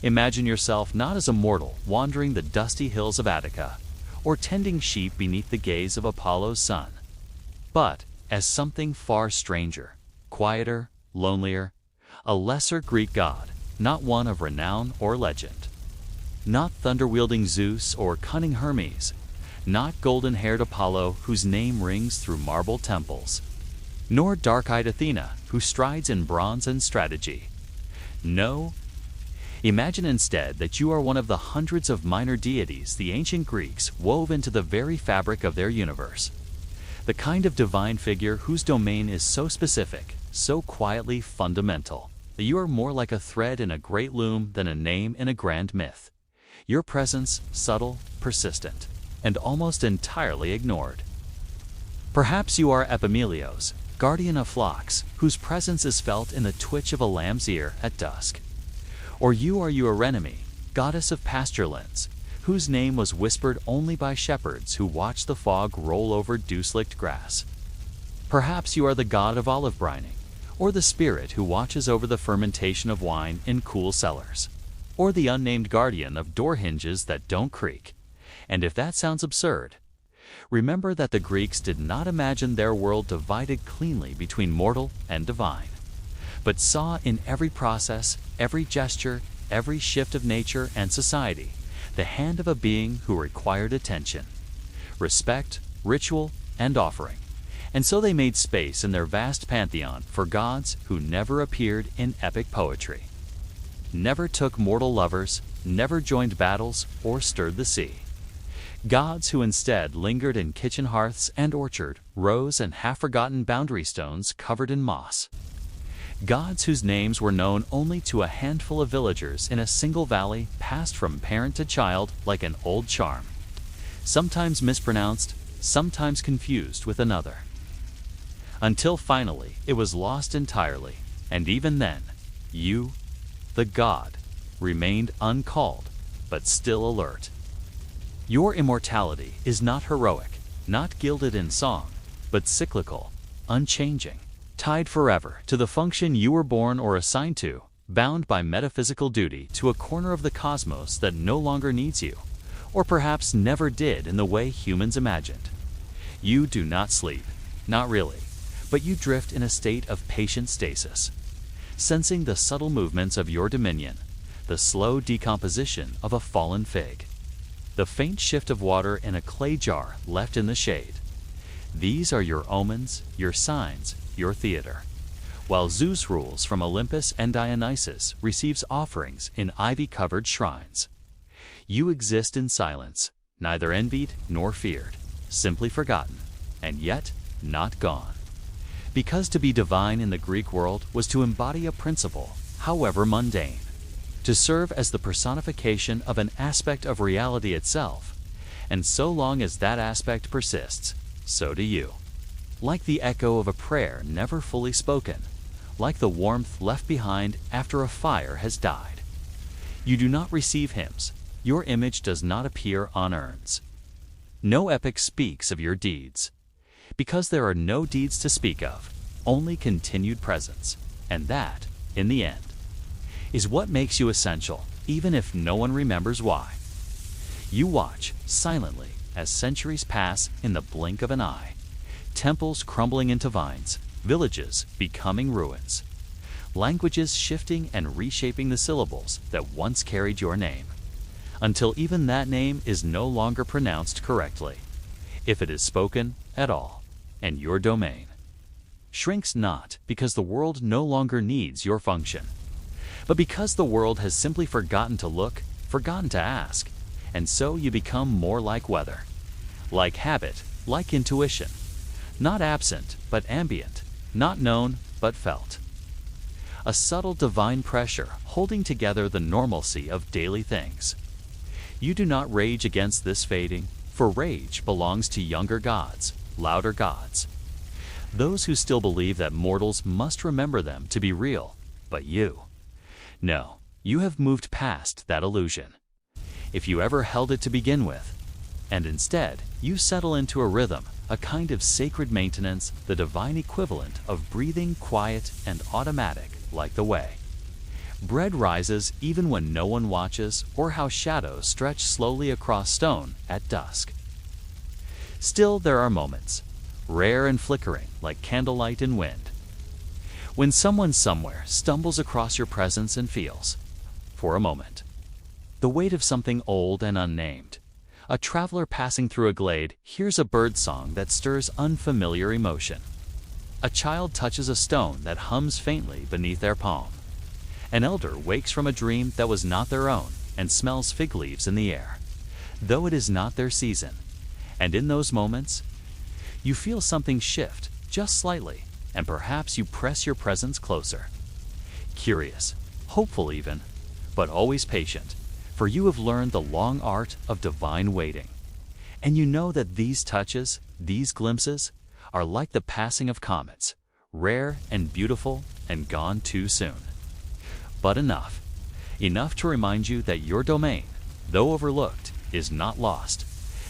Imagine yourself not as a mortal wandering the dusty hills of Attica, or tending sheep beneath the gaze of Apollo's sun, but as something far stranger, quieter, lonelier, a lesser Greek god, not one of renown or legend. Not thunder-wielding Zeus or cunning Hermes, not golden-haired Apollo whose name rings through marble temples, nor dark-eyed Athena who strides in bronze and strategy. No. Imagine instead that you are one of the hundreds of minor deities the ancient Greeks wove into the very fabric of their universe. The kind of divine figure whose domain is so specific, so quietly fundamental, that you are more like a thread in a great loom than a name in a grand myth. Your presence subtle, persistent, and almost entirely ignored. Perhaps you are Epimelios, guardian of flocks, whose presence is felt in the twitch of a lamb's ear at dusk. Or you are Eurynome, goddess of pasturelands, whose name was whispered only by shepherds who watched the fog roll over dew-slicked grass. Perhaps you are the god of olive brining, or the spirit who watches over the fermentation of wine in cool cellars, or the unnamed guardian of door hinges that don't creak. And if that sounds absurd, remember that the Greeks did not imagine their world divided cleanly between mortal and divine, but saw in every process, every gesture, every shift of nature and society, the hand of a being who required attention, respect, ritual, and offering. And so they made space in their vast pantheon for gods who never appeared in epic poetry, never took mortal lovers, never joined battles or stirred the sea. Gods who instead lingered in kitchen hearths and orchard rows and half-forgotten boundary stones covered in moss. Gods whose names were known only to a handful of villagers in a single valley, passed from parent to child like an old charm, sometimes mispronounced, sometimes confused with another, until finally it was lost entirely, and even then, you, the god, remained uncalled, but still alert. Your immortality is not heroic, not gilded in song, but cyclical, unchanging, tied forever to the function you were born or assigned to, bound by metaphysical duty to a corner of the cosmos that no longer needs you, or perhaps never did in the way humans imagined. You do not sleep, not really, but you drift in a state of patient stasis, sensing the subtle movements of your dominion, the slow decomposition of a fallen fig, the faint shift of water in a clay jar left in the shade. These are your omens, your signs, your theater. While Zeus rules from Olympus and Dionysus receives offerings in ivy-covered shrines, you exist in silence, neither envied nor feared, simply forgotten, and yet not gone. Because to be divine in the Greek world was to embody a principle, however mundane, to serve as the personification of an aspect of reality itself, and so long as that aspect persists, so do you. Like the echo of a prayer never fully spoken, like the warmth left behind after a fire has died. You do not receive hymns, your image does not appear on urns. No epic speaks of your deeds, because there are no deeds to speak of, only continued presence, and that, in the end, is what makes you essential, even if no one remembers why. You watch, silently, as centuries pass in the blink of an eye, temples crumbling into vines, villages becoming ruins, languages shifting and reshaping the syllables that once carried your name, until even that name is no longer pronounced correctly, if it is spoken at all, and your domain shrinks not because the world no longer needs your function, but because the world has simply forgotten to look, forgotten to ask, and so you become more like weather, like habit, like intuition, not absent but ambient, not known but felt. A subtle divine pressure holding together the normalcy of daily things. You do not rage against this fading, for rage belongs to younger gods, louder gods, those who still believe that mortals must remember them to be real, but you. No, you have moved past that illusion, if you ever held it to begin with, and instead you settle into a rhythm, a kind of sacred maintenance, the divine equivalent of breathing quiet and automatic like the way. Bread rises even when no one watches, or how shadows stretch slowly across stone at dusk. Still, there are moments, rare and flickering like candlelight in wind, when someone somewhere stumbles across your presence and feels, for a moment, the weight of something old and unnamed. A traveler passing through a glade hears a bird song that stirs unfamiliar emotion. A child touches a stone that hums faintly beneath their palm. An elder wakes from a dream that was not their own and smells fig leaves in the air, though it is not their season. And in those moments, you feel something shift just slightly, and perhaps you press your presence closer. Curious, hopeful even, but always patient, for you have learned the long art of divine waiting. And you know that these touches, these glimpses, are like the passing of comets, rare and beautiful and gone too soon. But enough to remind you that your domain, though overlooked, is not lost,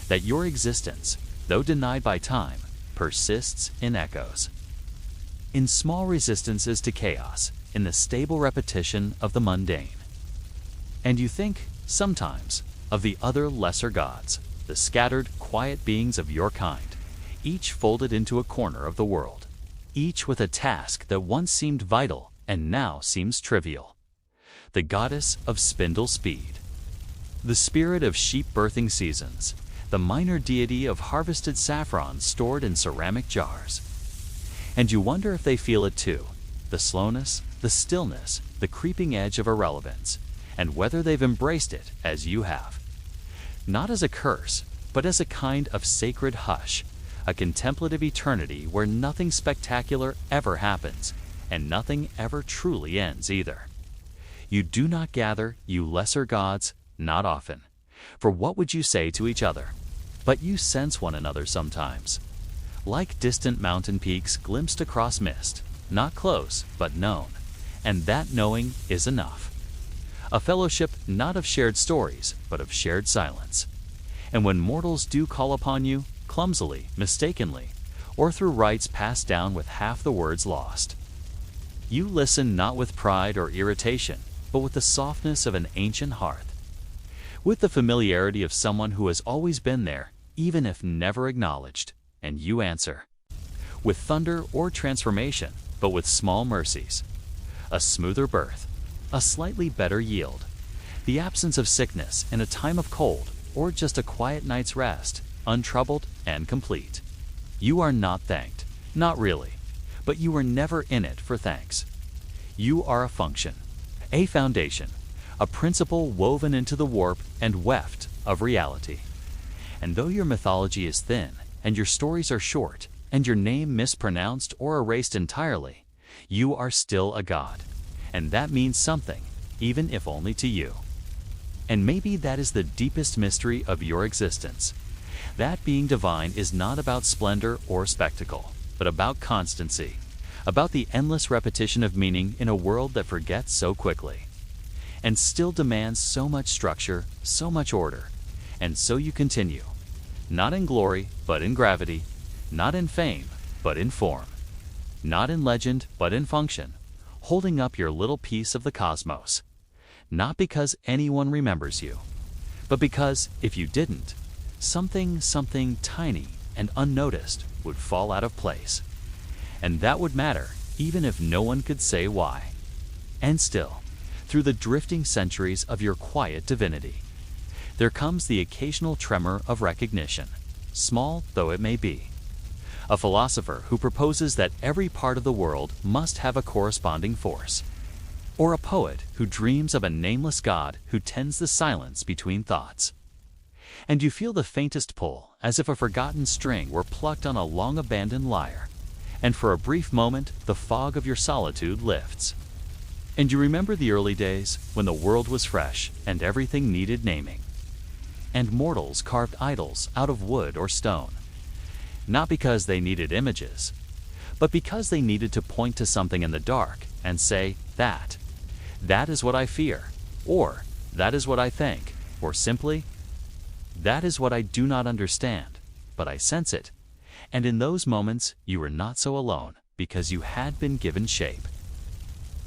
that your existence, though denied by time, persists in echoes, in small resistances to chaos, in the stable repetition of the mundane. And you think, sometimes, of the other lesser gods, the scattered, quiet beings of your kind, each folded into a corner of the world, each with a task that once seemed vital and now seems trivial. The goddess of spindle speed, the spirit of sheep birthing seasons, the minor deity of harvested saffron stored in ceramic jars. And you wonder if they feel it too, the slowness, the stillness, the creeping edge of irrelevance, and whether they've embraced it as you have. Not as a curse, but as a kind of sacred hush, a contemplative eternity where nothing spectacular ever happens, and nothing ever truly ends either. You do not gather, you lesser gods, not often. For what would you say to each other? But you sense one another sometimes, like distant mountain peaks glimpsed across mist, not close, but known, and that knowing is enough. A fellowship not of shared stories, but of shared silence. And when mortals do call upon you, clumsily, mistakenly, or through rites passed down with half the words lost, you listen not with pride or irritation, but with the softness of an ancient hearth, with the familiarity of someone who has always been there, even if never acknowledged. And you answer, with thunder or transformation, but with small mercies, a smoother birth, a slightly better yield, the absence of sickness in a time of cold, or just a quiet night's rest, untroubled and complete. You are not thanked, not really, but you were never in it for thanks. You are a function, a foundation, a principle woven into the warp and weft of reality. And though your mythology is thin, and your stories are short, and your name mispronounced or erased entirely, you are still a god. And that means something, even if only to you. And maybe that is the deepest mystery of your existence. That being divine is not about splendor or spectacle, but about constancy, about the endless repetition of meaning in a world that forgets so quickly, and still demands so much structure, so much order. And so you continue, not in glory, but in gravity, not in fame, but in form, not in legend, but in function, holding up your little piece of the cosmos, not because anyone remembers you, but because, if you didn't, something tiny and unnoticed would fall out of place. And that would matter, even if no one could say why. And still, through the drifting centuries of your quiet divinity, there comes the occasional tremor of recognition, small though it may be. A philosopher who proposes that every part of the world must have a corresponding force. Or a poet who dreams of a nameless god who tends the silence between thoughts. And you feel the faintest pull, as if a forgotten string were plucked on a long-abandoned lyre. And for a brief moment, the fog of your solitude lifts. And you remember the early days when the world was fresh and everything needed naming. And mortals carved idols out of wood or stone, not because they needed images, but because they needed to point to something in the dark and say, that is what I fear, or that is what I think, or simply, that is what I do not understand, but I sense it. And in those moments, you were not so alone, because you had been given shape,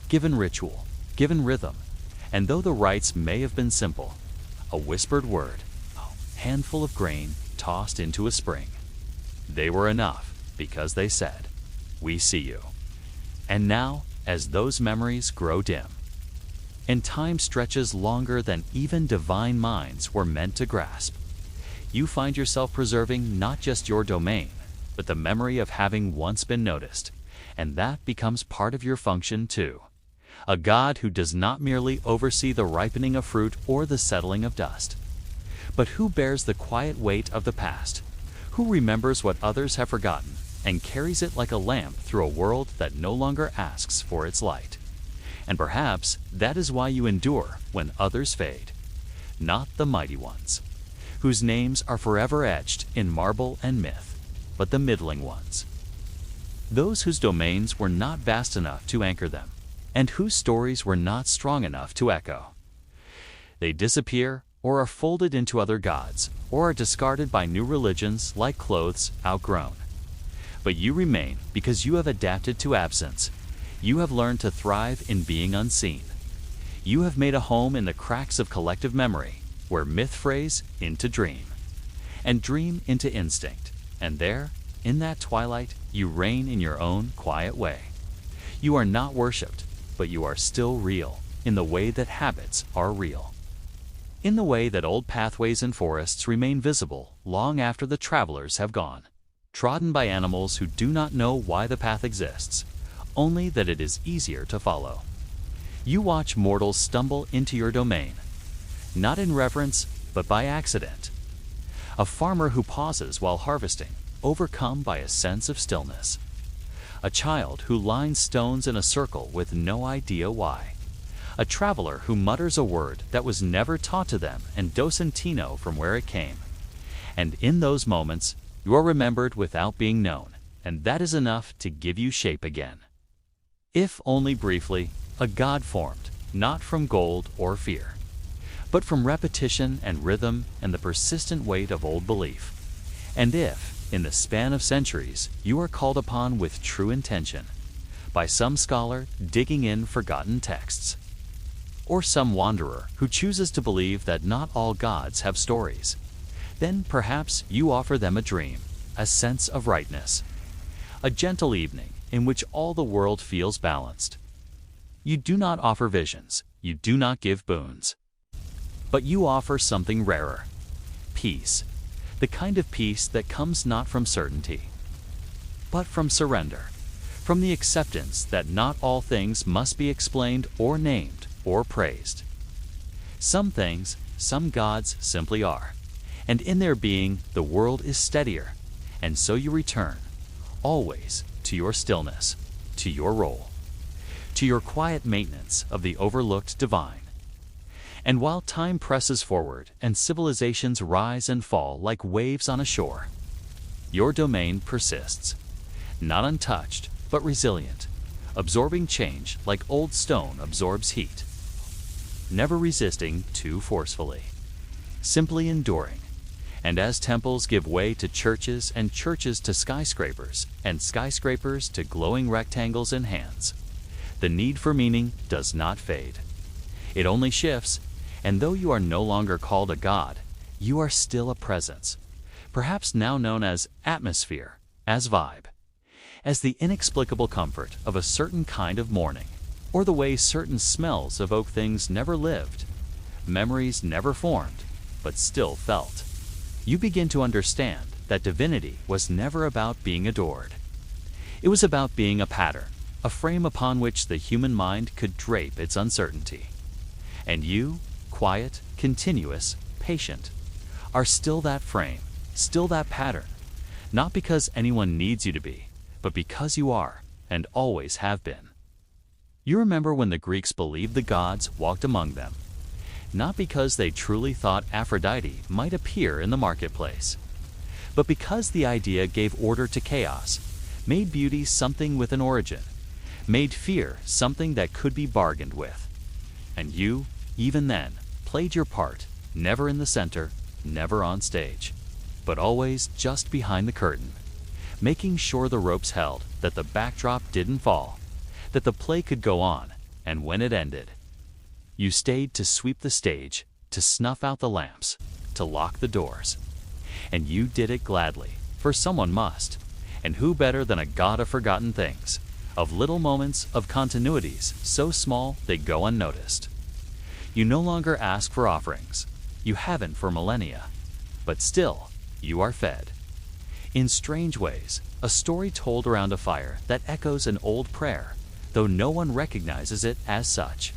given ritual, given rhythm, and though the rites may have been simple, a whispered word, a handful of grain tossed into a spring, they were enough because they said, "We see you." And now, as those memories grow dim, and time stretches longer than even divine minds were meant to grasp, you find yourself preserving not just your domain, but the memory of having once been noticed, and that becomes part of your function too. A God who does not merely oversee the ripening of fruit or the settling of dust, but who bears the quiet weight of the past, who remembers what others have forgotten and carries it like a lamp through a world that no longer asks for its light. And perhaps that is why you endure when others fade, not the mighty ones, whose names are forever etched in marble and myth, but the middling ones, those whose domains were not vast enough to anchor them, and whose stories were not strong enough to echo. They disappear or are folded into other gods, or are discarded by new religions like clothes outgrown. But you remain because you have adapted to absence. You have learned to thrive in being unseen. You have made a home in the cracks of collective memory, where myth phrase into dream, and dream into instinct, and there, in that twilight, you reign in your own quiet way. You are not worshipped, but you are still real, in the way that habits are real. In the way that old pathways in forests remain visible long after the travelers have gone, trodden by animals who do not know why the path exists, only that it is easier to follow. You watch mortals stumble into your domain, not in reverence, but by accident. A farmer who pauses while harvesting, overcome by a sense of stillness. A child who lines stones in a circle with no idea why. A traveler who mutters a word that was never taught to them and doesn't know from where it came. And in those moments, you are remembered without being known, and that is enough to give you shape again. If only briefly, a God formed, not from gold or fear, but from repetition and rhythm and the persistent weight of old belief. And if, in the span of centuries, you are called upon with true intention, by some scholar digging in forgotten texts, or some wanderer who chooses to believe that not all gods have stories, then perhaps you offer them a dream, a sense of rightness, a gentle evening in which all the world feels balanced. You do not offer visions, you do not give boons, but you offer something rarer, peace, the kind of peace that comes not from certainty, but from surrender, from the acceptance that not all things must be explained or named or praised. Some things, some gods simply are, and in their being the world is steadier, and so you return, always, to your stillness, to your role, to your quiet maintenance of the overlooked divine. And while time presses forward and civilizations rise and fall like waves on a shore, your domain persists, not untouched, but resilient, absorbing change like old stone absorbs heat, never resisting too forcefully, simply enduring. And as temples give way to churches and churches to skyscrapers and skyscrapers to glowing rectangles in hands, the need for meaning does not fade. It only shifts, and though you are no longer called a god, you are still a presence, perhaps now known as atmosphere, as vibe, as the inexplicable comfort of a certain kind of morning, or the way certain smells evoke things never lived, memories never formed, but still felt. You begin to understand that divinity was never about being adored. It was about being a pattern, a frame upon which the human mind could drape its uncertainty. And you, quiet, continuous, patient, are still that frame, still that pattern, not because anyone needs you to be, but because you are, and always have been. You remember when the Greeks believed the gods walked among them, not because they truly thought Aphrodite might appear in the marketplace, but because the idea gave order to chaos, made beauty something with an origin, made fear something that could be bargained with. And you, even then, played your part, never in the center, never on stage, but always just behind the curtain, making sure the ropes held, that the backdrop didn't fall, that the play could go on, and when it ended, You stayed to sweep the stage, to snuff out the lamps, to lock the doors. And you did it gladly, for someone must. And who better than a god of forgotten things, of little moments, of continuities so small they go unnoticed. You no longer ask for offerings. You haven't for millennia. But still, you are fed. In strange ways, a story told around a fire that echoes an old prayer, though no one recognizes it as such.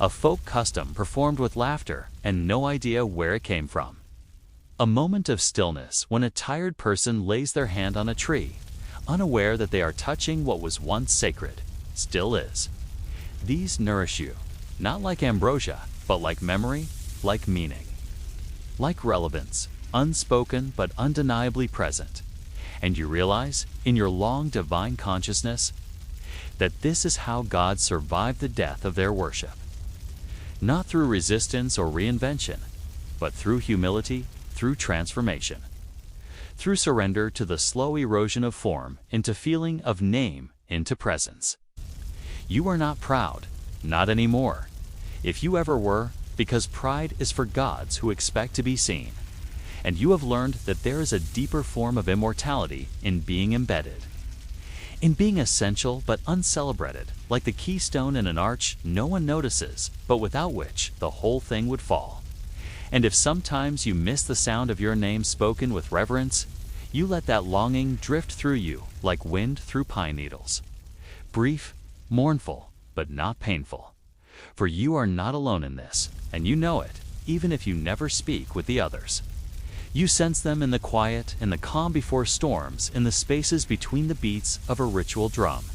A folk custom performed with laughter and no idea where it came from. A moment of stillness when a tired person lays their hand on a tree, unaware that they are touching what was once sacred, still is. These nourish you, not like ambrosia, but like memory, like meaning. Like relevance, unspoken but undeniably present. And you realize, in your long divine consciousness, that this is how God survived the death of their worship. Not through resistance or reinvention, but through humility, through transformation. Through surrender to the slow erosion of form into feeling of name into presence. You are not proud, not anymore. If you ever were, because pride is for gods who expect to be seen. And you have learned that there is a deeper form of immortality in being embedded. In being essential but uncelebrated, like the keystone in an arch no one notices, but without which the whole thing would fall. And if sometimes you miss the sound of your name spoken with reverence, you let that longing drift through you like wind through pine needles. Brief, mournful, but not painful. For you are not alone in this, and you know it, even if you never speak with the others. You sense them in the quiet, in the calm before storms, in the spaces between the beats of a ritual drum.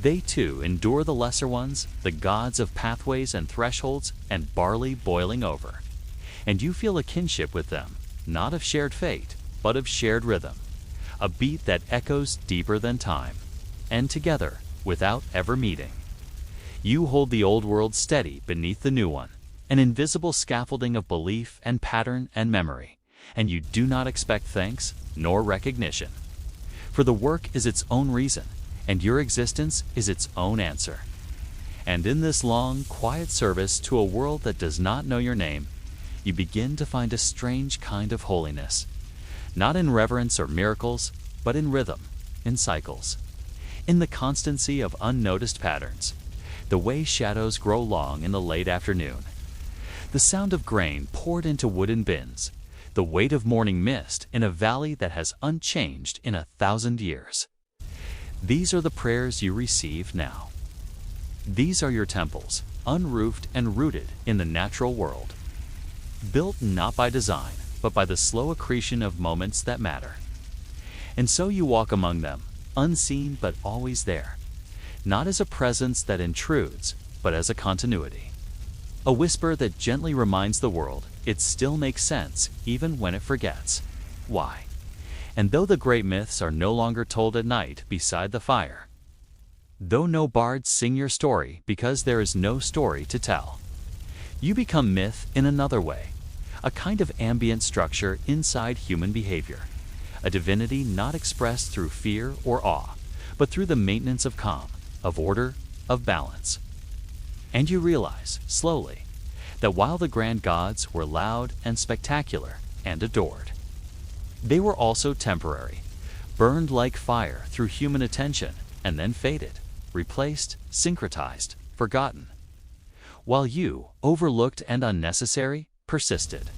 They too endure the lesser ones, the gods of pathways and thresholds and barley boiling over. And you feel a kinship with them, not of shared fate, but of shared rhythm. A beat that echoes deeper than time. And together, without ever meeting. You hold the old world steady beneath the new one, an invisible scaffolding of belief and pattern and memory, and you do not expect thanks nor recognition. For the work is its own reason, and your existence is its own answer. And in this long, quiet service to a world that does not know your name, you begin to find a strange kind of holiness, not in reverence or miracles, but in rhythm, in cycles, in the constancy of unnoticed patterns, the way shadows grow long in the late afternoon, the sound of grain poured into wooden bins, the weight of morning mist in a valley that has unchanged in 1,000 years. These are the prayers you receive now. These are your temples, unroofed and rooted in the natural world. Built not by design, but by the slow accretion of moments that matter. And so you walk among them, unseen but always there, not as a presence that intrudes, but as a continuity. A whisper that gently reminds the world it still makes sense even when it forgets. Why? And though the great myths are no longer told at night beside the fire, though no bards sing your story because there is no story to tell, you become myth in another way, a kind of ambient structure inside human behavior, a divinity not expressed through fear or awe, but through the maintenance of calm, of order, of balance. And you realize, slowly, that while the grand gods were loud and spectacular and adored, they were also temporary, burned like fire through human attention and then faded, replaced, syncretized, forgotten, while you, overlooked and unnecessary, persisted.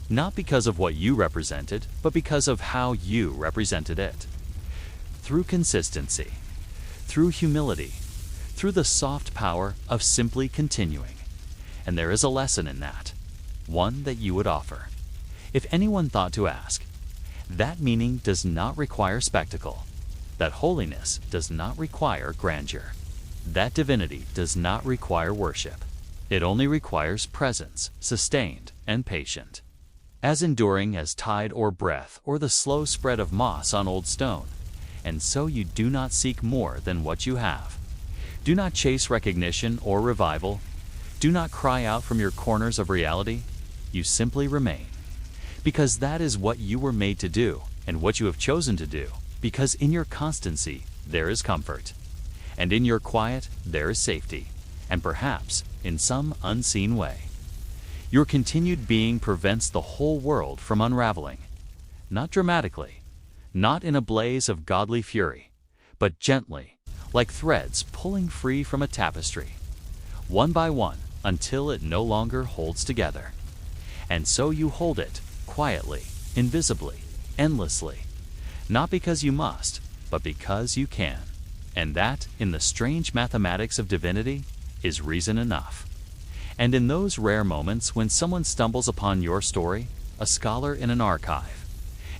Not because of what you represented, but because of how you represented it. Through consistency, through humility, through the soft power of simply continuing. And there is a lesson in that, one that you would offer. If anyone thought to ask, that meaning does not require spectacle. That holiness does not require grandeur. That divinity does not require worship. It only requires presence, sustained and patient. As enduring as tide or breath or the slow spread of moss on old stone. And so you do not seek more than what you have. Do not chase recognition or revival. Do not cry out from your corners of reality. You simply remain. Because that is what you were made to do and what you have chosen to do. Because in your constancy there is comfort. And in your quiet there is safety. and perhaps in some unseen way. Your continued being prevents the whole world from unraveling, not dramatically, not in a blaze of godly fury, but gently, like threads pulling free from a tapestry, one by one, until it no longer holds together. And so you hold it, quietly, invisibly, endlessly, not because you must, but because you can. And that, in the strange mathematics of divinity, is reason enough. And in those rare moments when someone stumbles upon your story, a scholar in an archive,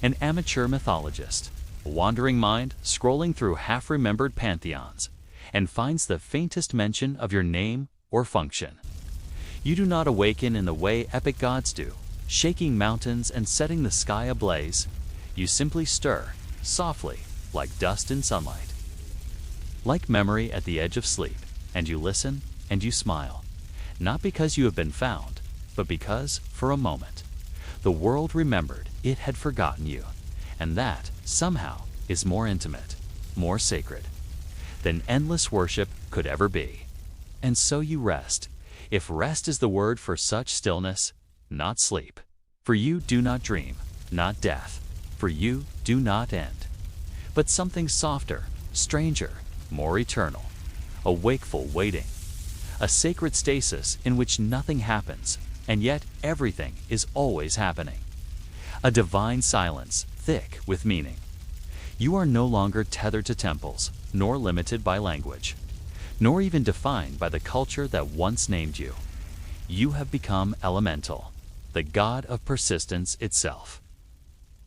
an amateur mythologist, a wandering mind scrolling through half-remembered pantheons, and finds the faintest mention of your name or function, you do not awaken in the way epic gods do, shaking mountains and setting the sky ablaze. You simply stir, softly, like dust in sunlight. Like memory at the edge of sleep, and you listen and you smile, not because you have been found, but because, for a moment, the world remembered it had forgotten you, and that, somehow, is more intimate, more sacred, than endless worship could ever be. And so you rest, if rest is the word for such stillness, not sleep. For you do not dream, not death. For you do not end, but something softer, stranger, more eternal, a wakeful waiting, a sacred stasis in which nothing happens, and yet everything is always happening, a divine silence thick with meaning. You are no longer tethered to temples, nor limited by language, nor even defined by the culture that once named you. You have become elemental, the god of persistence itself,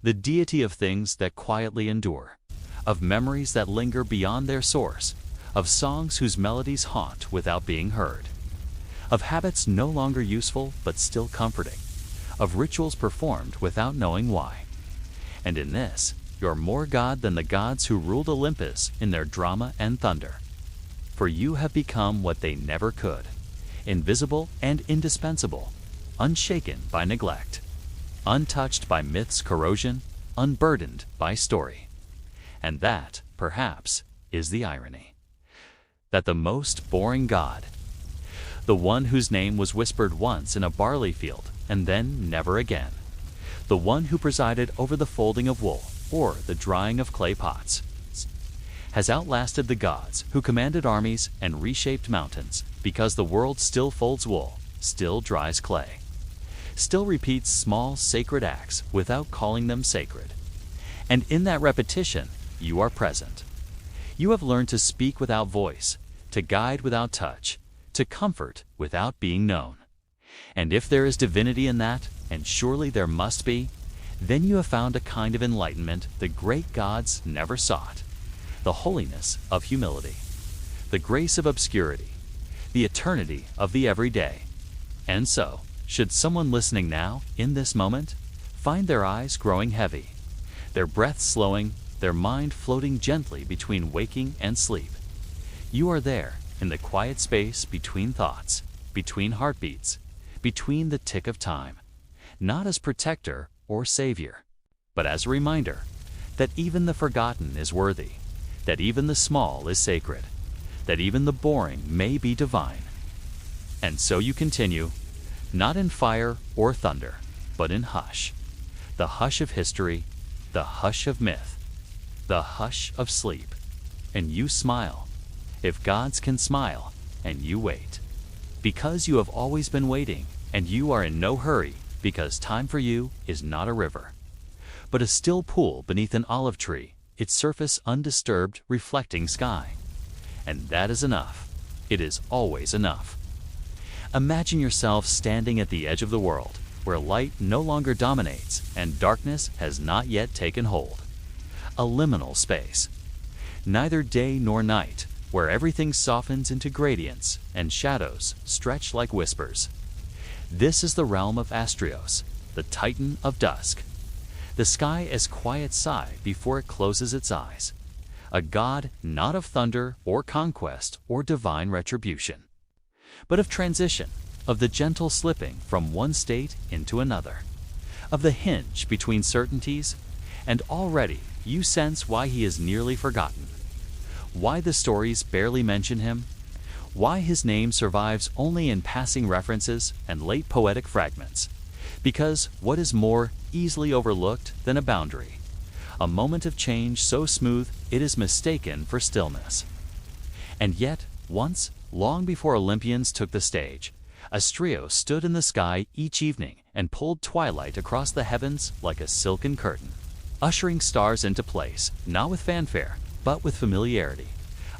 the deity of things that quietly endure, of memories that linger beyond their source, of songs whose melodies haunt without being heard, of habits no longer useful but still comforting, of rituals performed without knowing why. And in this, you're more God than the gods who ruled Olympus in their drama and thunder. For you have become what they never could, invisible and indispensable, unshaken by neglect, untouched by myth's corrosion, unburdened by story. And that, perhaps, is the irony. That the most boring god, the one whose name was whispered once in a barley field and then never again, the one who presided over the folding of wool or the drying of clay pots, has outlasted the gods who commanded armies and reshaped mountains, because the world still folds wool, still dries clay, still repeats small sacred acts without calling them sacred. And in that repetition, you are present. You have learned to speak without voice, to guide without touch, to comfort without being known. And if there is divinity in that, and surely there must be, then you have found a kind of enlightenment the great gods never sought, the holiness of humility, the grace of obscurity, the eternity of the everyday. And so, should someone listening now, in this moment, find their eyes growing heavy, their breath slowing, their mind floating gently between waking and sleep, you are there, in the quiet space between thoughts, between heartbeats, between the tick of time, not as protector or savior, but as a reminder that even the forgotten is worthy, that even the small is sacred, that even the boring may be divine. And so you continue, not in fire or thunder, but in hush, the hush of history, the hush of myth, the hush of sleep. And you smile, if gods can smile, and you wait, because you have always been waiting, and you are in no hurry, because time for you is not a river, but a still pool beneath an olive tree, its surface undisturbed, reflecting sky. And that is enough. It is always enough. Imagine yourself standing at the edge of the world, where light no longer dominates and darkness has not yet taken hold. A liminal space, neither day nor night, where everything softens into gradients and shadows stretch like whispers. This is the realm of Astraios, the Titan of Dusk. The sky as quiet sigh before it closes its eyes. A god not of thunder or conquest or divine retribution, but of transition, of the gentle slipping from one state into another, of the hinge between certainties, and already you sense why he is nearly forgotten, why the stories barely mention him, Why his name survives only in passing references and late poetic fragments. Because what is more easily overlooked than a boundary? A moment of change so smooth it is mistaken for stillness. And yet, once, long before Olympians took the stage, Astraios stood in the sky each evening and pulled twilight across the heavens like a silken curtain, ushering stars into place, not with fanfare, but with familiarity,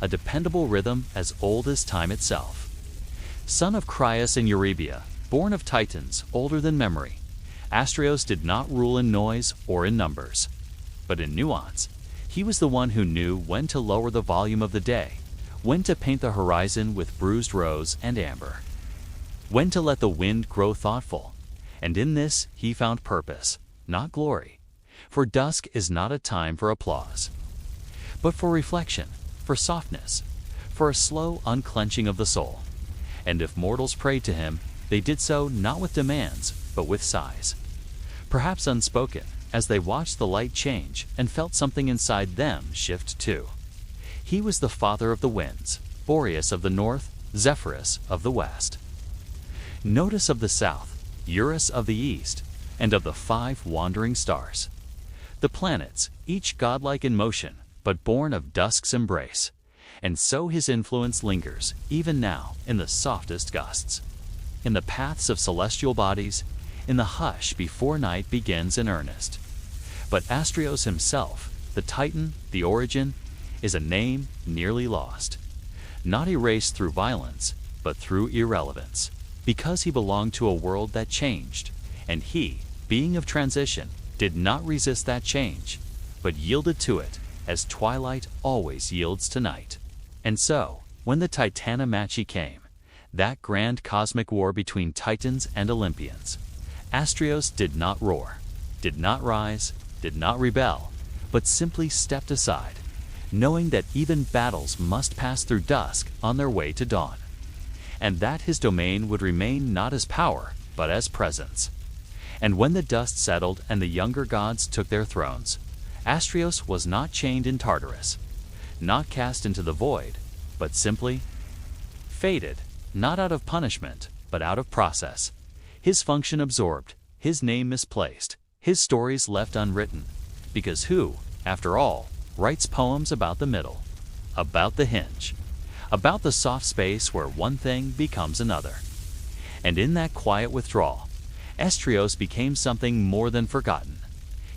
a dependable rhythm as old as time itself. Son of Crius and Eurybia, born of Titans older than memory, Astraios did not rule in noise or in numbers, but in nuance. He was the one who knew when to lower the volume of the day, when to paint the horizon with bruised rose and amber, when to let the wind grow thoughtful, and in this he found purpose, not glory. For dusk is not a time for applause, but for reflection, for softness, for a slow unclenching of the soul. And if mortals prayed to him, they did so not with demands, but with sighs, perhaps unspoken, as they watched the light change and felt something inside them shift too. He was the father of the winds, Boreas of the north, Zephyrus of the west, Notus of the south, Eurus of the east, and of the 5 wandering stars. The planets, each godlike in motion, but born of dusk's embrace. And so his influence lingers, even now, in the softest gusts, in the paths of celestial bodies, in the hush before night begins in earnest. But Astraios himself, the Titan, the origin, is a name nearly lost. Not erased through violence, but through irrelevance. Because he belonged to a world that changed, and he, being of transition, did not resist that change, but yielded to it, as twilight always yields to night. And so, when the Titanomachi came, that grand cosmic war between Titans and Olympians, Astraios did not roar, did not rise, did not rebel, but simply stepped aside, knowing that even battles must pass through dusk on their way to dawn, and that his domain would remain not as power, but as presence. And when the dust settled and the younger gods took their thrones, Astraios was not chained in Tartarus, not cast into the void, but simply faded, not out of punishment, but out of process. His function absorbed, his name misplaced, his stories left unwritten, because who, after all, writes poems about the middle, about the hinge, about the soft space where one thing becomes another? And in that quiet withdrawal, Astraios became something more than forgotten.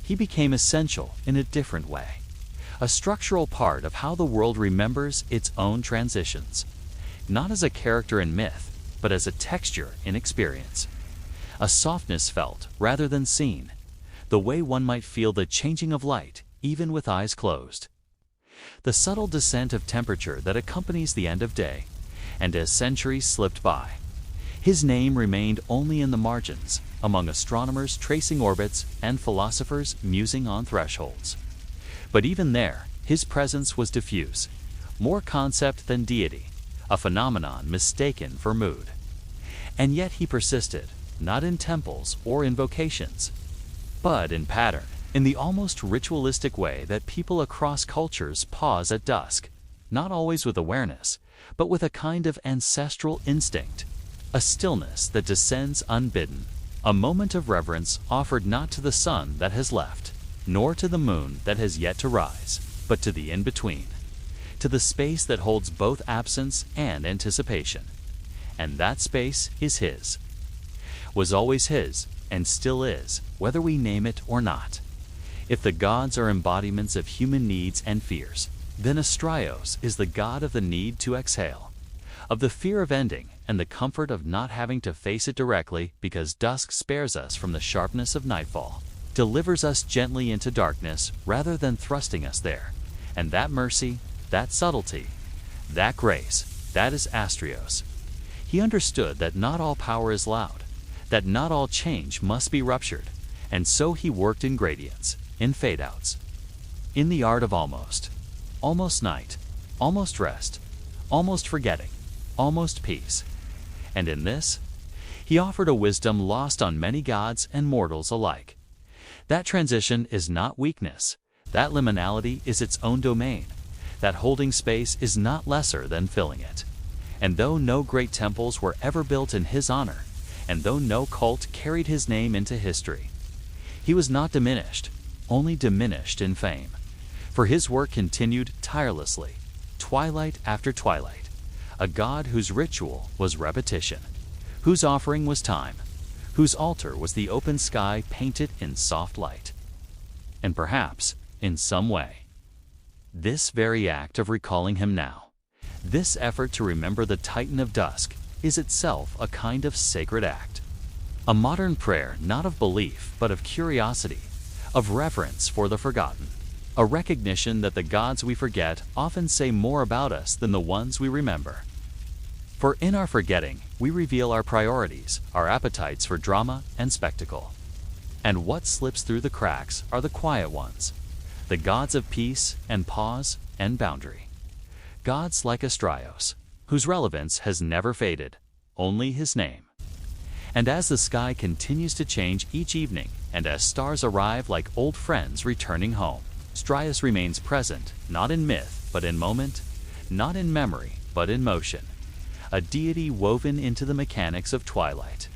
He became essential in a different way, a structural part of how the world remembers its own transitions, not as a character in myth, but as a texture in experience, a softness felt rather than seen, the way one might feel the changing of light even with eyes closed, the subtle descent of temperature that accompanies the end of day. And as centuries slipped by, his name remained only in the margins, among astronomers tracing orbits and philosophers musing on thresholds. But even there, his presence was diffuse, more concept than deity, a phenomenon mistaken for mood. And yet he persisted, not in temples or invocations, but in pattern, in the almost ritualistic way that people across cultures pause at dusk, not always with awareness, but with a kind of ancestral instinct, a stillness that descends unbidden, a moment of reverence offered not to the sun that has left, nor to the moon that has yet to rise, but to the in-between, to the space that holds both absence and anticipation. And that space is his, was always his, and still is, whether we name it or not. If the gods are embodiments of human needs and fears, then Astraios is the god of the need to exhale, of the fear of ending and the comfort of not having to face it directly, because dusk spares us from the sharpness of nightfall, delivers us gently into darkness rather than thrusting us there. And that mercy, that subtlety, that grace, that is Astraios. He understood that not all power is loud, that not all change must be ruptured, and so he worked in gradients, in fade-outs, in the art of almost night, almost rest, almost forgetting, almost peace. And in this, he offered a wisdom lost on many gods and mortals alike. That transition is not weakness, that liminality is its own domain, that holding space is not lesser than filling it. And though no great temples were ever built in his honor, and though no cult carried his name into history, he was not diminished, only diminished in fame. For his work continued tirelessly, twilight after twilight, a god whose ritual was repetition, whose offering was time, whose altar was the open sky painted in soft light. And perhaps, in some way, this very act of recalling him now, this effort to remember the Titan of Dusk, is itself a kind of sacred act. A modern prayer not of belief but of curiosity, of reverence for the forgotten, a recognition that the gods we forget often say more about us than the ones we remember. For in our forgetting, we reveal our priorities, our appetites for drama and spectacle. And what slips through the cracks are the quiet ones, the gods of peace and pause and boundary. Gods like Astraios, whose relevance has never faded, only his name. And as the sky continues to change each evening, and as stars arrive like old friends returning home, Astraios remains present, not in myth, but in moment, not in memory, but in motion, a deity woven into the mechanics of twilight.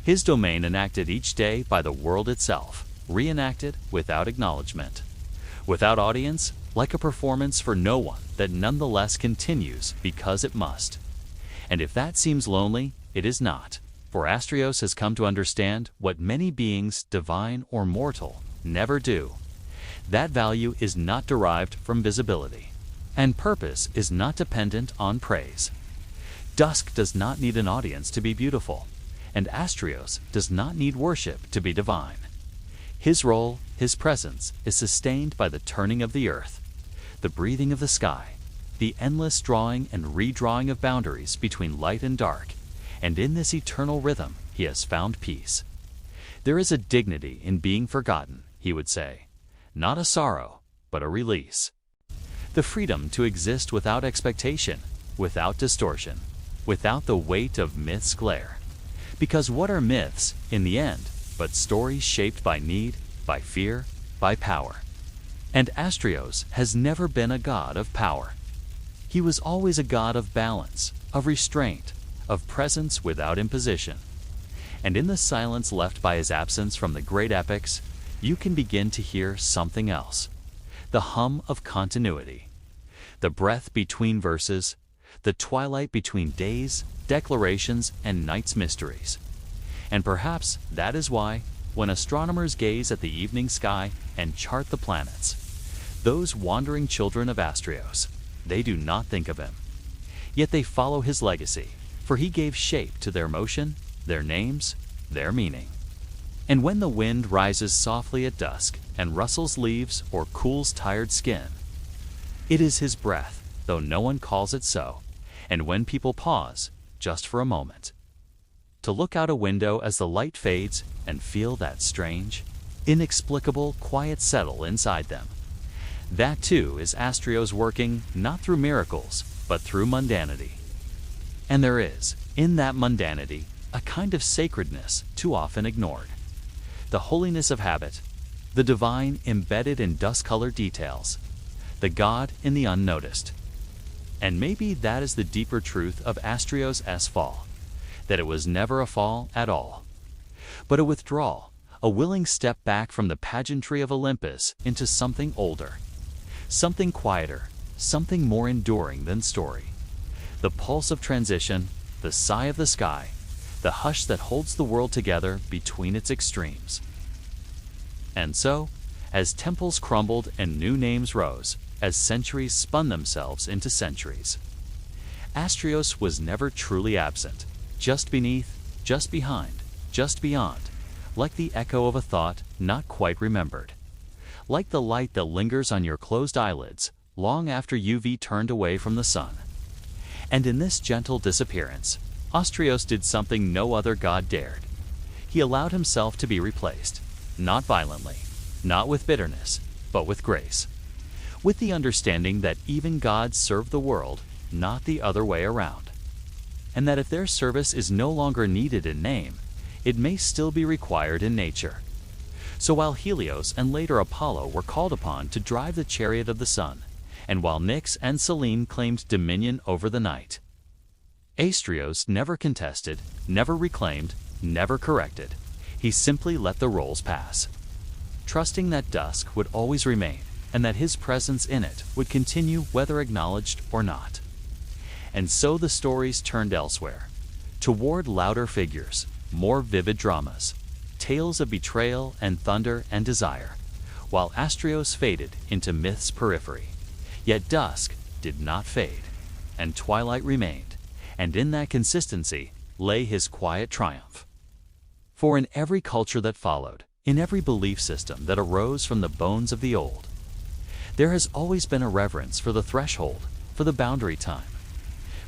His domain enacted each day by the world itself, reenacted without acknowledgement, without audience, like a performance for no one that nonetheless continues because it must. And if that seems lonely, it is not, for Astraios has come to understand what many beings, divine or mortal, never do. That value is not derived from visibility, and purpose is not dependent on praise. Dusk does not need an audience to be beautiful, and Astraios does not need worship to be divine. His role, his presence, is sustained by the turning of the earth, the breathing of the sky, the endless drawing and redrawing of boundaries between light and dark, and in this eternal rhythm he has found peace. There is a dignity in being forgotten, he would say, not a sorrow, but a release. The freedom to exist without expectation, without distortion, without the weight of myth's glare. Because what are myths, in the end, but stories shaped by need, by fear, by power? And Astraios has never been a god of power. He was always a god of balance, of restraint, of presence without imposition. And in the silence left by his absence from the great epics, you can begin to hear something else, the hum of continuity, the breath between verses, the twilight between days, declarations, and night's mysteries. And perhaps that is why, when astronomers gaze at the evening sky and chart the planets, those wandering children of Astraios, they do not think of him. Yet they follow his legacy, for he gave shape to their motion, their names, their meaning. And when the wind rises softly at dusk and rustles leaves or cools tired skin, it is his breath, though no one calls it so. And when people pause, just for a moment, to look out a window as the light fades and feel that strange, inexplicable quiet settle inside them, that too is Astraios working not through miracles, but through mundanity. And there is, in that mundanity, a kind of sacredness too often ignored. The holiness of habit, the divine embedded in dust-colored details, the God in the unnoticed. And maybe that is the deeper truth of Astraios' fall, that it was never a fall at all, but a withdrawal, a willing step back from the pageantry of Olympus into something older, something quieter, something more enduring than story. The pulse of transition, the sigh of the sky, the hush that holds the world together between its extremes. And so, as temples crumbled and new names rose, as centuries spun themselves into centuries, Astraios was never truly absent, just beneath, just behind, just beyond, like the echo of a thought not quite remembered, like the light that lingers on your closed eyelids long after you've turned away from the sun. And in this gentle disappearance, Astraios did something no other god dared. He allowed himself to be replaced, not violently, not with bitterness, but with grace, with the understanding that even gods serve the world, not the other way around, and that if their service is no longer needed in name, it may still be required in nature. So while Helios and later Apollo were called upon to drive the chariot of the sun, and while Nyx and Selene claimed dominion over the night, Astraios never contested, never reclaimed, never corrected. He simply let the roles pass, trusting that Dusk would always remain and that his presence in it would continue whether acknowledged or not. And so the stories turned elsewhere, toward louder figures, more vivid dramas, tales of betrayal and thunder and desire, while Astraios faded into myth's periphery. Yet Dusk did not fade, and twilight remained, and in that consistency lay his quiet triumph. For in every culture that followed, in every belief system that arose from the bones of the old, there has always been a reverence for the threshold, for the boundary time,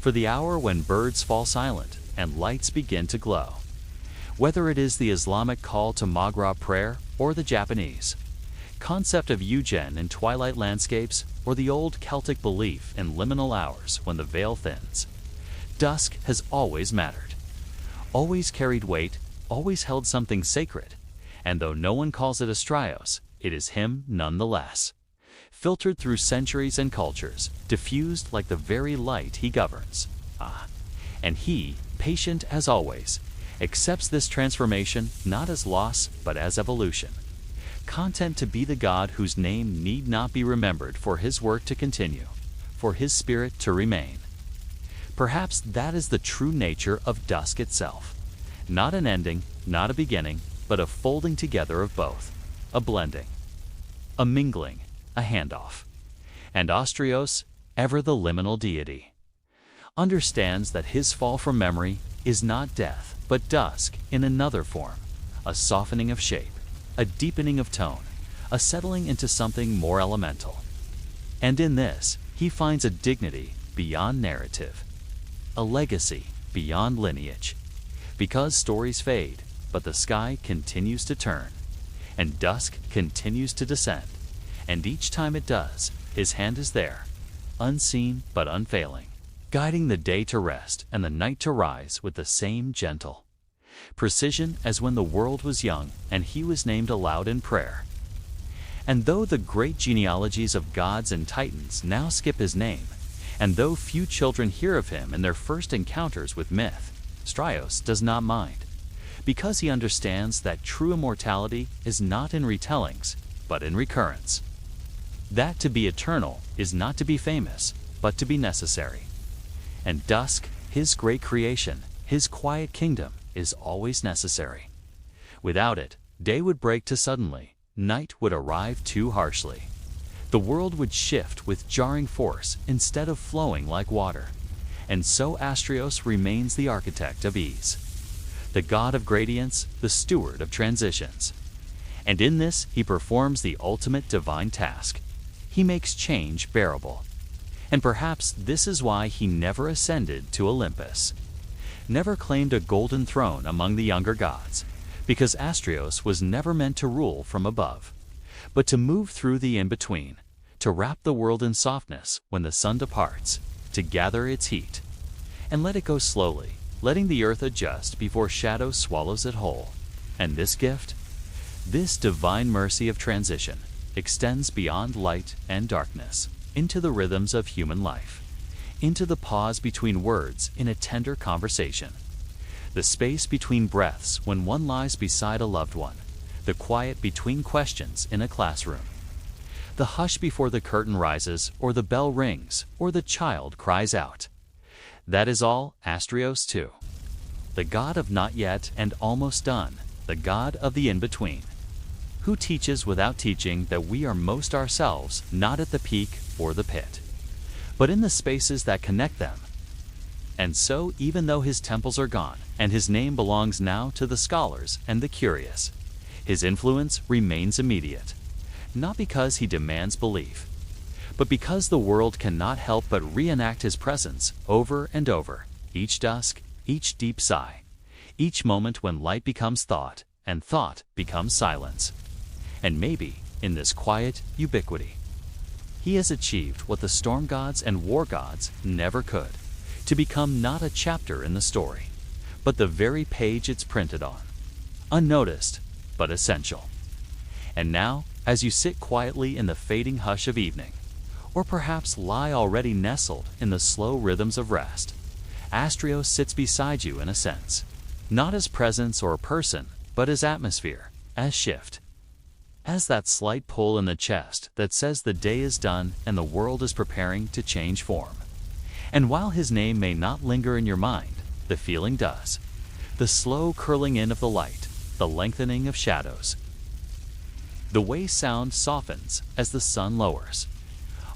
for the hour when birds fall silent and lights begin to glow. Whether it is the Islamic call to Maghrib prayer or the Japanese concept of Eugen in twilight landscapes or the old Celtic belief in liminal hours when the veil thins, dusk has always mattered, always carried weight, always held something sacred, and though no one calls it Astraios, it is him nonetheless, filtered through centuries and cultures, diffused like the very light he governs. And he, patient as always, accepts this transformation not as loss but as evolution, content to be the God whose name need not be remembered for his work to continue, for his spirit to remain. Perhaps that is the true nature of Dusk itself. Not an ending, not a beginning, but a folding together of both, a blending, a mingling, a handoff. And Astraios, ever the liminal deity, understands that his fall from memory is not death, but dusk in another form, a softening of shape, a deepening of tone, a settling into something more elemental. And in this, he finds a dignity beyond narrative, a legacy beyond lineage, because stories fade, but the sky continues to turn, and dusk continues to descend, and each time it does, his hand is there, unseen but unfailing, guiding the day to rest and the night to rise with the same gentle precision as when the world was young and he was named aloud in prayer. And though the great genealogies of gods and titans now skip his name, and though few children hear of him in their first encounters with myth, Astraios does not mind, because he understands that true immortality is not in retellings, but in recurrence. That to be eternal is not to be famous, but to be necessary. And dusk, his great creation, his quiet kingdom, is always necessary. Without it, day would break too suddenly, night would arrive too harshly. The world would shift with jarring force instead of flowing like water. And so Astraios remains the architect of ease, the god of gradients, the steward of transitions. And in this he performs the ultimate divine task. He makes change bearable. And perhaps this is why he never ascended to Olympus, never claimed a golden throne among the younger gods, because Astraios was never meant to rule from above, but to move through the in-between, to wrap the world in softness when the sun departs, to gather its heat, and let it go slowly, letting the earth adjust before shadow swallows it whole. And this gift, this divine mercy of transition, extends beyond light and darkness, into the rhythms of human life, into the pause between words in a tender conversation, the space between breaths when one lies beside a loved one, the quiet between questions in a classroom, the hush before the curtain rises or the bell rings or the child cries out. That is all Astraios too. The god of not yet and almost done, the god of the in-between, who teaches without teaching that we are most ourselves not at the peak or the pit, but in the spaces that connect them. And so even though his temples are gone, and his name belongs now to the scholars and the curious, his influence remains immediate, not because he demands belief, but because the world cannot help but reenact his presence over and over, each dusk, each deep sigh, each moment when light becomes thought, and thought becomes silence. And maybe, in this quiet ubiquity, he has achieved what the storm gods and war gods never could, to become not a chapter in the story, but the very page it's printed on, unnoticed, but essential. And now, as you sit quietly in the fading hush of evening, or perhaps lie already nestled in the slow rhythms of rest, Astraios sits beside you in a sense, not as presence or person, but as atmosphere, as shift, as that slight pull in the chest that says the day is done and the world is preparing to change form. And while his name may not linger in your mind, the feeling does. The slow curling in of the light, the lengthening of shadows. The way sound softens as the sun lowers.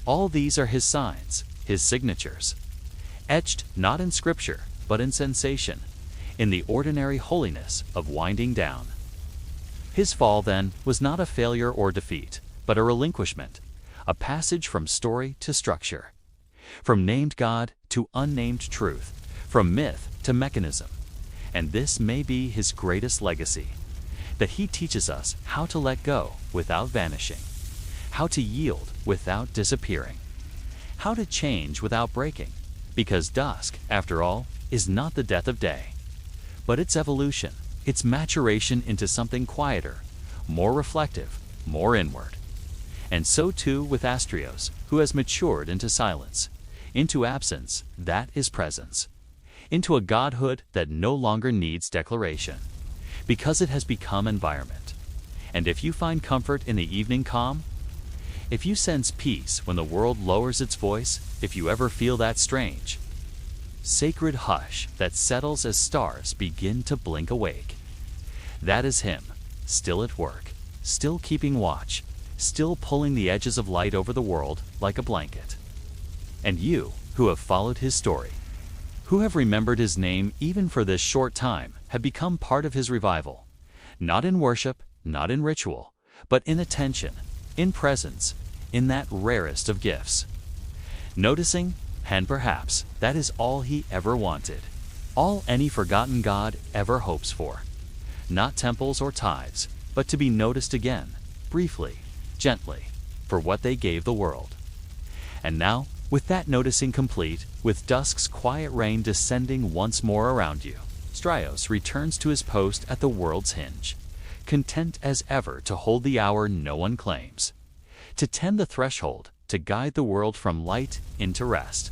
All these are his signs, his signatures, etched not in scripture, but in sensation, in the ordinary holiness of winding down. His fall, then, was not a failure or defeat, but a relinquishment, a passage from story to structure, from named God to unnamed truth, from myth to mechanism. And this may be his greatest legacy, that he teaches us how to let go without vanishing, how to yield without disappearing, how to change without breaking, because dusk, after all, is not the death of day, but its evolution, its maturation into something quieter, more reflective, more inward. And so too with Astraios, who has matured into silence, into absence that is presence, into a godhood that no longer needs declaration, because it has become environment. And if you find comfort in the evening calm, if you sense peace when the world lowers its voice, if you ever feel that strange, sacred hush that settles as stars begin to blink awake, that is him, still at work, still keeping watch, still pulling the edges of light over the world like a blanket. And you, who have followed his story, who have remembered his name even for this short time, have become part of his revival, not in worship, not in ritual, but in attention, in presence, in that rarest of gifts. Noticing, and perhaps that is all he ever wanted, all any forgotten God ever hopes for. Not temples or tithes, but to be noticed again, briefly, gently, for what they gave the world. And now, with that noticing complete, with dusk's quiet rain descending once more around you, Astraios returns to his post at the world's hinge, content as ever to hold the hour no one claims, to tend the threshold, to guide the world from light into rest,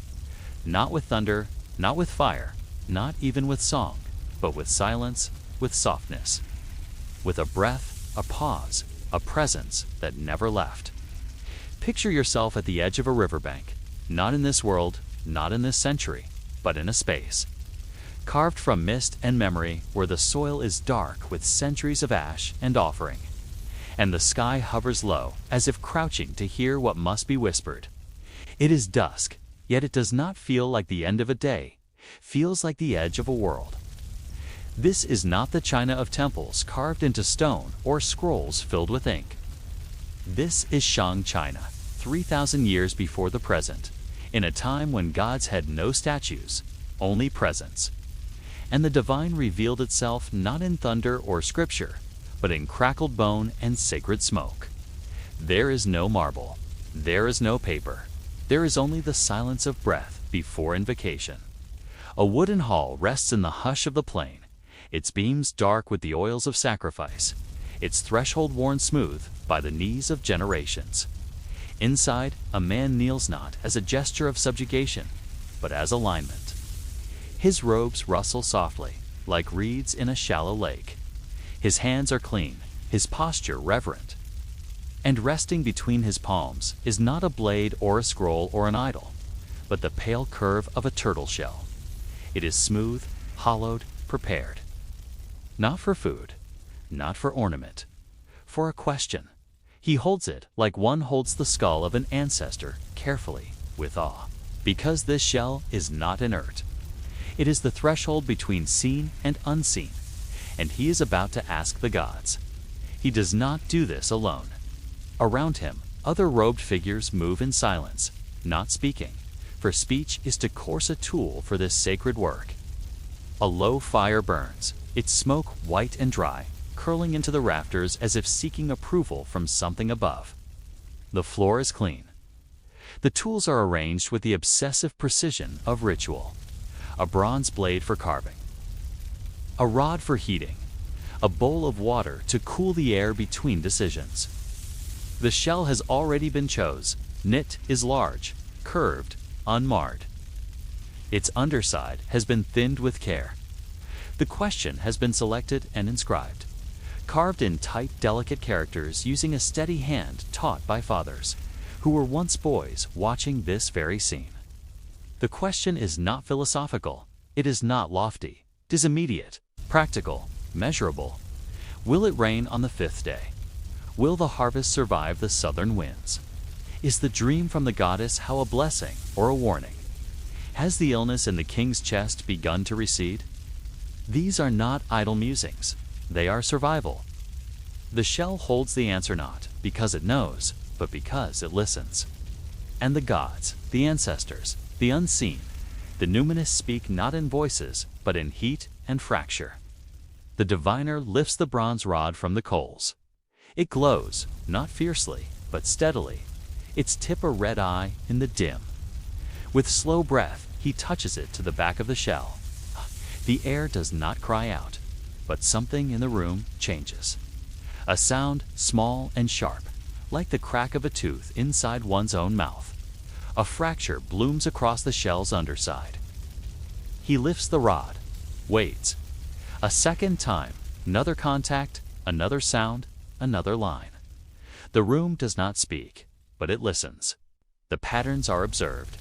not with thunder, not with fire, not even with song, but with silence, with softness, with a breath, a pause, a presence that never left. Picture yourself at the edge of a riverbank, not in this world, not in this century, but in a space, carved from mist and memory, where the soil is dark with centuries of ash and offering, and the sky hovers low, as if crouching to hear what must be whispered. It is dusk, yet it does not feel like the end of a day, feels like the edge of a world. This is not the china of temples carved into stone or scrolls filled with ink. This is Shang China, 3,000 years before the present, in a time when gods had no statues, only presence. And the divine revealed itself not in thunder or scripture, but in crackled bone and sacred smoke. There is no marble, there is no paper, there is only the silence of breath before invocation. A wooden hall rests in the hush of the plain, its beams dark with the oils of sacrifice, its threshold worn smooth by the knees of generations. Inside, a man kneels not as a gesture of subjugation, but as alignment. His robes rustle softly, like reeds in a shallow lake. His hands are clean, his posture reverent. And resting between his palms is not a blade or a scroll or an idol, but the pale curve of a turtle shell. It is smooth, hollowed, prepared. Not for food, not for ornament, for a question. He holds it like one holds the skull of an ancestor, carefully, with awe, because this shell is not inert. It is the threshold between seen and unseen, and he is about to ask the gods. He does not do this alone. Around him, other robed figures move in silence, not speaking, for speech is to course a tool for this sacred work. A low fire burns, its smoke white and dry, curling into the rafters as if seeking approval from something above. The floor is clean. The tools are arranged with the obsessive precision of ritual. A bronze blade for carving, a rod for heating, a bowl of water to cool the air between decisions. The shell has already been chose. Knit is large, curved, unmarred. Its underside has been thinned with care. The question has been selected and inscribed, carved in tight, delicate characters using a steady hand taught by fathers, who were once boys watching this very scene. The question is not philosophical, it is not lofty, it is immediate, practical, measurable. Will it rain on the 5th day? Will the harvest survive the southern winds? Is the dream from the goddess how a blessing or a warning? Has the illness in the king's chest begun to recede? These are not idle musings, they are survival. The shell holds the answer not because it knows, but because it listens. And the gods, the ancestors, the unseen, the numinous speak not in voices, but in heat and fracture. The diviner lifts the bronze rod from the coals. It glows, not fiercely, but steadily, its tip a red eye in the dim. With slow breath, he touches it to the back of the shell. The air does not cry out, but something in the room changes. A sound small and sharp, like the crack of a tooth inside one's own mouth. A fracture blooms across the shell's underside. He lifts the rod, waits. A second time, another contact, another sound, another line. The room does not speak, but it listens. The patterns are observed.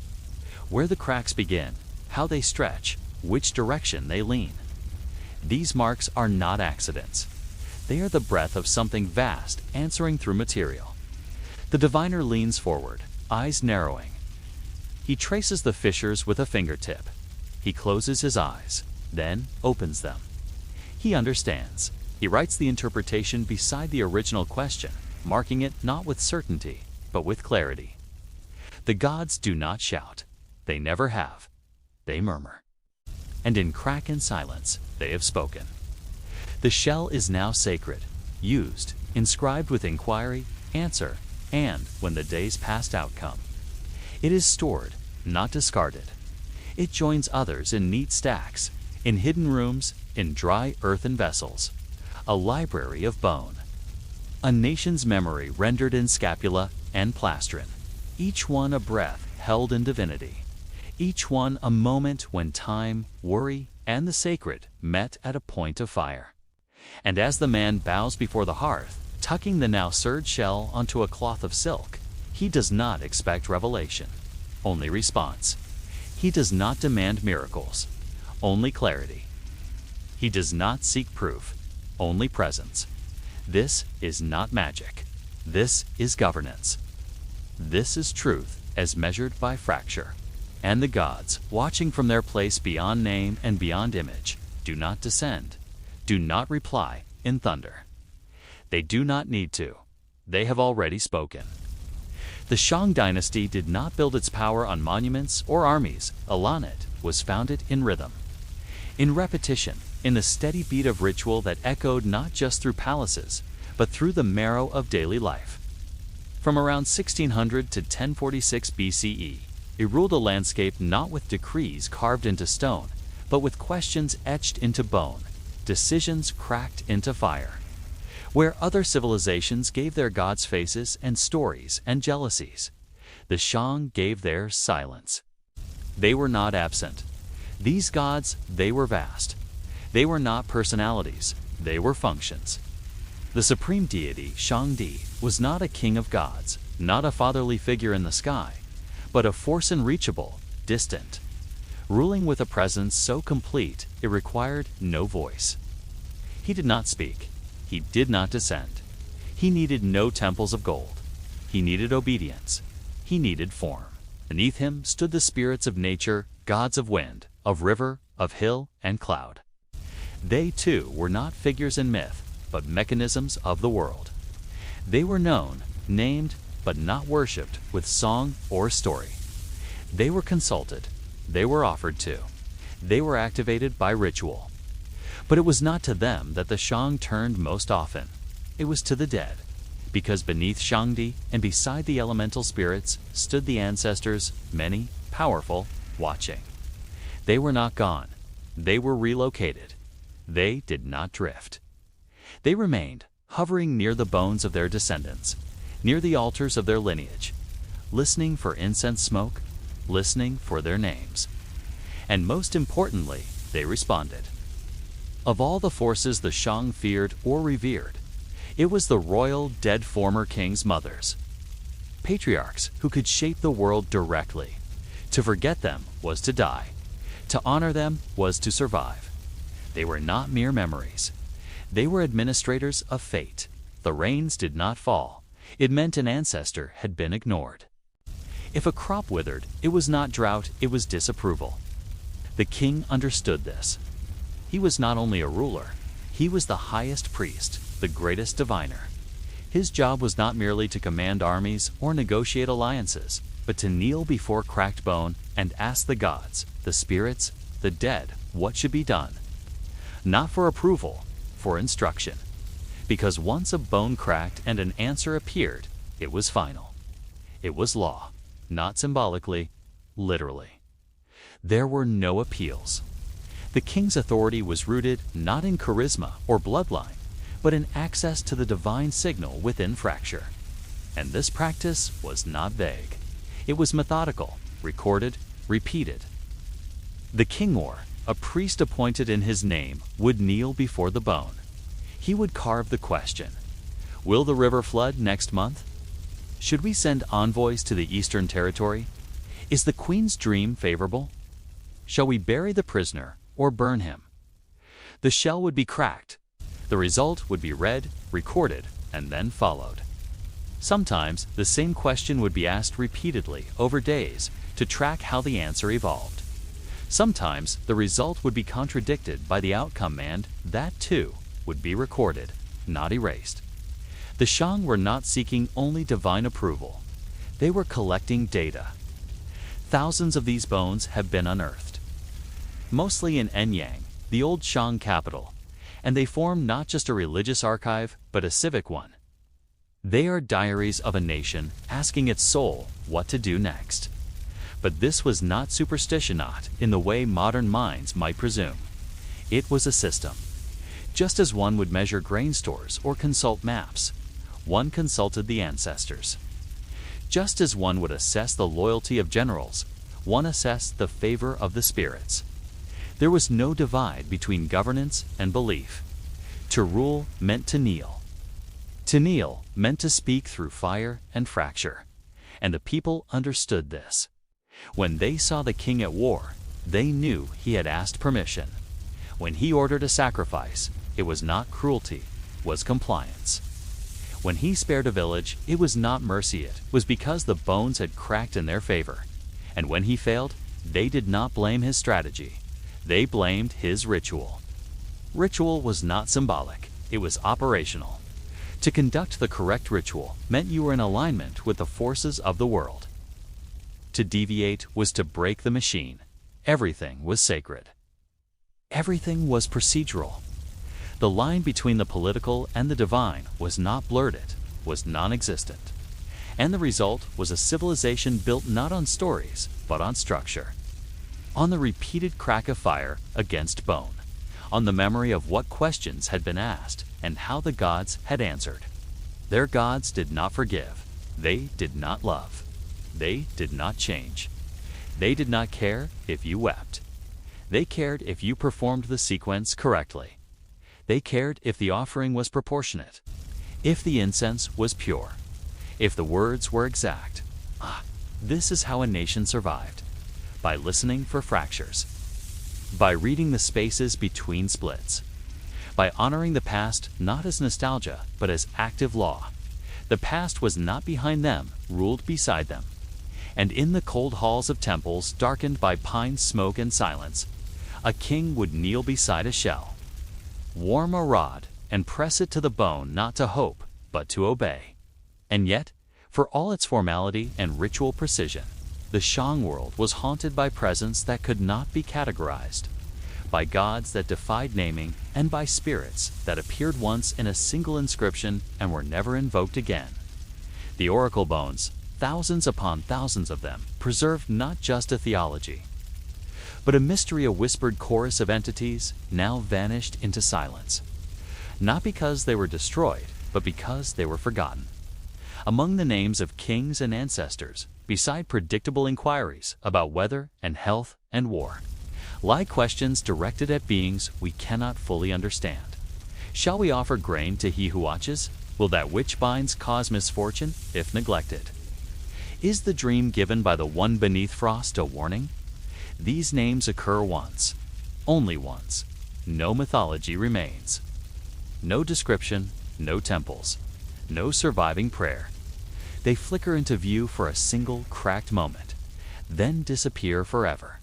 Where the cracks begin, how they stretch, which direction they lean. These marks are not accidents. They are the breath of something vast answering through material. The diviner leans forward, eyes narrowing. He traces the fissures with a fingertip. He closes his eyes, then opens them. He understands. He writes the interpretation beside the original question, marking it not with certainty, but with clarity. The gods do not shout. They never have. They murmur. And in crack and silence, they have spoken. The shell is now sacred, used, inscribed with inquiry, answer, and, when the day's past outcome. It is stored, not discarded. It joins others in neat stacks, in hidden rooms, in dry earthen vessels. A library of bone. A nation's memory rendered in scapula and plastron. Each one a breath held in divinity. Each one a moment when time, worry, and the sacred met at a point of fire. And as the man bows before the hearth, tucking the now serged shell onto a cloth of silk, he does not expect revelation, only response. He does not demand miracles, only clarity. He does not seek proof, only presence. This is not magic. This is governance. This is truth as measured by fracture. And the gods, watching from their place beyond name and beyond image, do not descend, do not reply in thunder. They do not need to. They have already spoken. The Shang dynasty did not build its power on monuments or armies. Alanet was founded in rhythm, in repetition, in the steady beat of ritual that echoed not just through palaces, but through the marrow of daily life. From around 1600 to 1046 BCE, it ruled a landscape not with decrees carved into stone, but with questions etched into bone, decisions cracked into fire. Where other civilizations gave their gods faces and stories and jealousies, the Shang gave theirs silence. They were not absent. These gods, they were vast. They were not personalities, they were functions. The supreme deity, Shang was not a king of gods, not a fatherly figure in the sky, but a force unreachable, distant, ruling with a presence so complete it required no voice. He did not speak. He did not descend. He needed no temples of gold. He needed obedience. He needed form. Beneath him stood the spirits of nature, gods of wind, of river, of hill and cloud. They too were not figures in myth, but mechanisms of the world. They were known, named, but not worshipped with song or story. They were consulted. They were offered to. They were activated by ritual. But it was not to them that the Shang turned most often. It was to the dead, because beneath Shangdi and beside the elemental spirits stood the ancestors, many, powerful, watching. They were not gone. They were relocated. They did not drift. They remained, hovering near the bones of their descendants, near the altars of their lineage, listening for incense smoke, listening for their names. And most importantly, they responded. Of all the forces the Shang feared or revered, it was the royal dead former king's mothers. Patriarchs who could shape the world directly. To forget them was to die. To honor them was to survive. They were not mere memories. They were administrators of fate. The rains did not fall. It meant an ancestor had been ignored. If a crop withered, it was not drought, it was disapproval. The king understood this. He was not only a ruler, he was the highest priest, the greatest diviner. His job was not merely to command armies or negotiate alliances, but to kneel before cracked bone and ask the gods, the spirits, the dead, what should be done. Not for approval, for instruction. Because once a bone cracked and an answer appeared, it was final. It was law, not symbolically, literally. There were no appeals. The king's authority was rooted not in charisma or bloodline, but in access to the divine signal within fracture. And this practice was not vague. It was methodical, recorded, repeated. The king, or a priest appointed in his name, would kneel before the bone. He would carve the question, will the river flood next month? Should we send envoys to the Eastern Territory? Is the queen's dream favorable? Shall we bury the prisoner or burn him? The shell would be cracked. The result would be read, recorded, and then followed. Sometimes the same question would be asked repeatedly over days to track how the answer evolved. Sometimes the result would be contradicted by the outcome, and that too would be recorded, not erased. The Shang were not seeking only divine approval. They were collecting data. Thousands of these bones have been unearthed, mostly in Enyang, the old Shang capital, and they form not just a religious archive, but a civic one. They are diaries of a nation asking its soul what to do next. But this was not superstition, not in the way modern minds might presume. It was a system. Just as one would measure grain stores or consult maps, one consulted the ancestors. Just as one would assess the loyalty of generals, one assessed the favor of the spirits. There was no divide between governance and belief. To rule meant to kneel. To kneel meant to speak through fire and fracture. And the people understood this. When they saw the king at war, they knew he had asked permission. When he ordered a sacrifice, it was not cruelty, was compliance. When he spared a village, it was not mercy, it was because the bones had cracked in their favor. And when he failed, they did not blame his strategy. They blamed his ritual. Ritual was not symbolic, it was operational. To conduct the correct ritual meant you were in alignment with the forces of the world. To deviate was to break the machine. Everything was sacred. Everything was procedural. The line between the political and the divine was not blurred, it was non-existent. And the result was a civilization built not on stories, but on structure. On the repeated crack of fire against bone. On the memory of what questions had been asked and how the gods had answered. Their gods did not forgive. They did not love. They did not change. They did not care if you wept. They cared if you performed the sequence correctly. They cared if the offering was proportionate, if the incense was pure, if the words were exact. This is how a nation survived. By listening for fractures. By reading the spaces between splits. By honoring the past not as nostalgia, but as active law. The past was not behind them, ruled beside them. And in the cold halls of temples darkened by pine smoke and silence, a king would kneel beside a shell. Warm a rod and press it to the bone, not to hope, but to obey. And yet, for all its formality and ritual precision, the Shang world was haunted by presence that could not be categorized, by gods that defied naming, and by spirits that appeared once in a single inscription and were never invoked again. The oracle bones, thousands upon thousands of them, preserved not just a theology, but a mystery, a whispered chorus of entities now vanished into silence. Not because they were destroyed, but because they were forgotten. Among the names of kings and ancestors, beside predictable inquiries about weather and health and war, lie questions directed at beings we cannot fully understand. Shall we offer grain to he who watches? Will that which binds cause misfortune, if neglected? Is the dream given by the one beneath frost a warning? These names occur once, only once. No mythology remains. No description, no temples, no surviving prayer. They flicker into view for a single cracked moment, then disappear forever.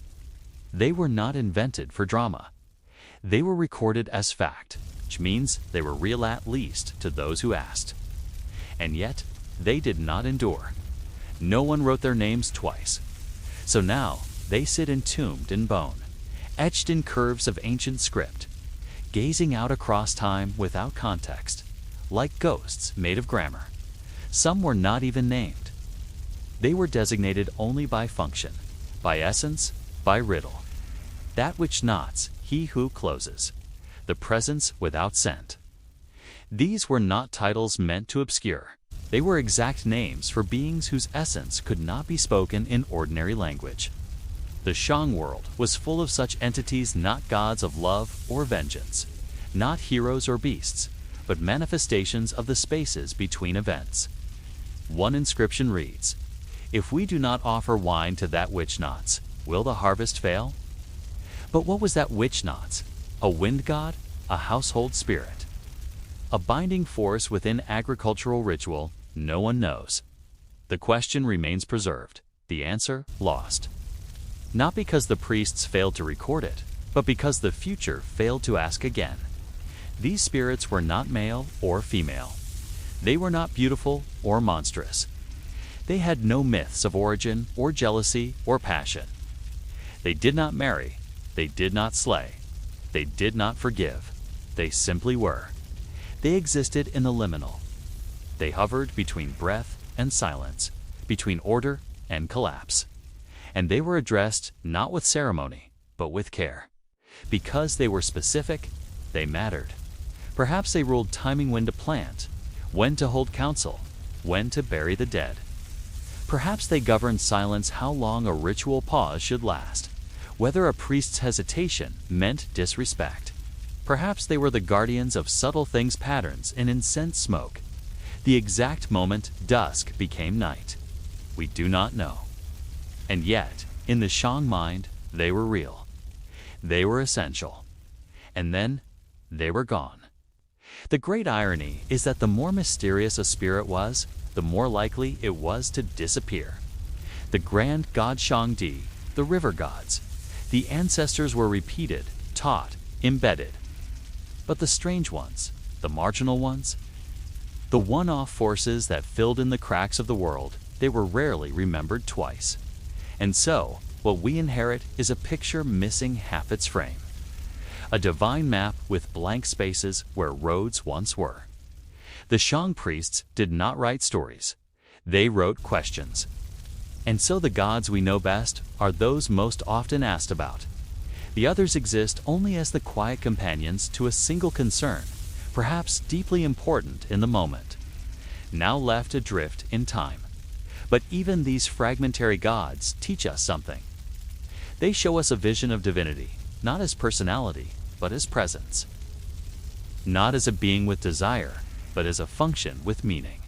They were not invented for drama. They were recorded as fact, which means they were real at least to those who asked. And yet, they did not endure. No one wrote their names twice. So now, they sit entombed in bone, etched in curves of ancient script, gazing out across time without context, like ghosts made of grammar. Some were not even named. They were designated only by function, by essence, by riddle. That which knots, he who closes. The presence without scent. These were not titles meant to obscure. They were exact names for beings whose essence could not be spoken in ordinary language. The Shang world was full of such entities, not gods of love or vengeance, not heroes or beasts, but manifestations of the spaces between events. One inscription reads, "If we do not offer wine to that which knots, will the harvest fail?" But what was that which knots? A wind god? A household spirit? A binding force within agricultural ritual? No one knows. The question remains preserved, the answer lost. Not because the priests failed to record it, but because the future failed to ask again. These spirits were not male or female. They were not beautiful or monstrous. They had no myths of origin or jealousy or passion. They did not marry. They did not slay. They did not forgive. They simply were. They existed in the liminal. They hovered between breath and silence, between order and collapse. And they were addressed not with ceremony, but with care. Because they were specific, they mattered. Perhaps they ruled timing when to plant, when to hold council, when to bury the dead. Perhaps they governed silence, how long a ritual pause should last, whether a priest's hesitation meant disrespect. Perhaps they were the guardians of subtle things, patterns in incense smoke. The exact moment dusk became night. We do not know. And yet, in the Shang mind, they were real. They were essential. And then, they were gone. The great irony is that the more mysterious a spirit was, the more likely it was to disappear. The grand god Shang, the river gods, the ancestors were repeated, taught, embedded. But the strange ones, the marginal ones, the one-off forces that filled in the cracks of the world, they were rarely remembered twice. And so, what we inherit is a picture missing half its frame. A divine map with blank spaces where roads once were. The Shang priests did not write stories. They wrote questions. And so the gods we know best are those most often asked about. The others exist only as the quiet companions to a single concern, perhaps deeply important in the moment, now left adrift in time. But even these fragmentary gods teach us something. They show us a vision of divinity, not as personality, but as presence. Not as a being with desire, but as a function with meaning.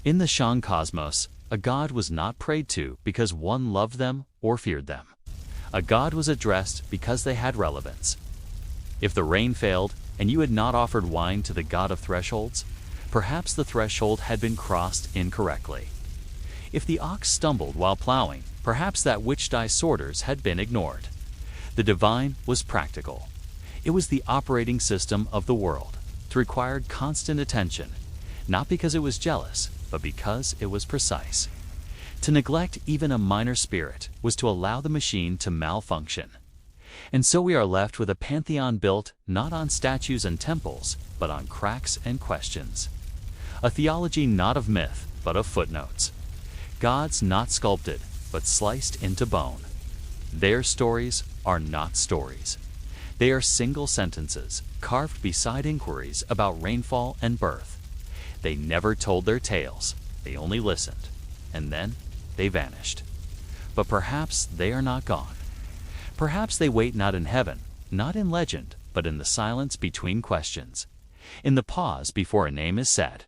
In the Shang cosmos, a god was not prayed to because one loved them or feared them. A god was addressed because they had relevance. If the rain failed and you had not offered wine to the god of thresholds, perhaps the threshold had been crossed incorrectly. If the ox stumbled while plowing, perhaps that which die sorters had been ignored. The divine was practical. It was the operating system of the world. It required constant attention, not because it was jealous, but because it was precise. To neglect even a minor spirit was to allow the machine to malfunction. And so we are left with a pantheon built not on statues and temples, but on cracks and questions. A theology not of myth, but of footnotes. Gods not sculpted, but sliced into bone. Their stories are not stories. They are single sentences, carved beside inquiries about rainfall and birth. They never told their tales, they only listened, and then they vanished. But perhaps they are not gone. Perhaps they wait not in heaven, not in legend, but in the silence between questions, in the pause before a name is said,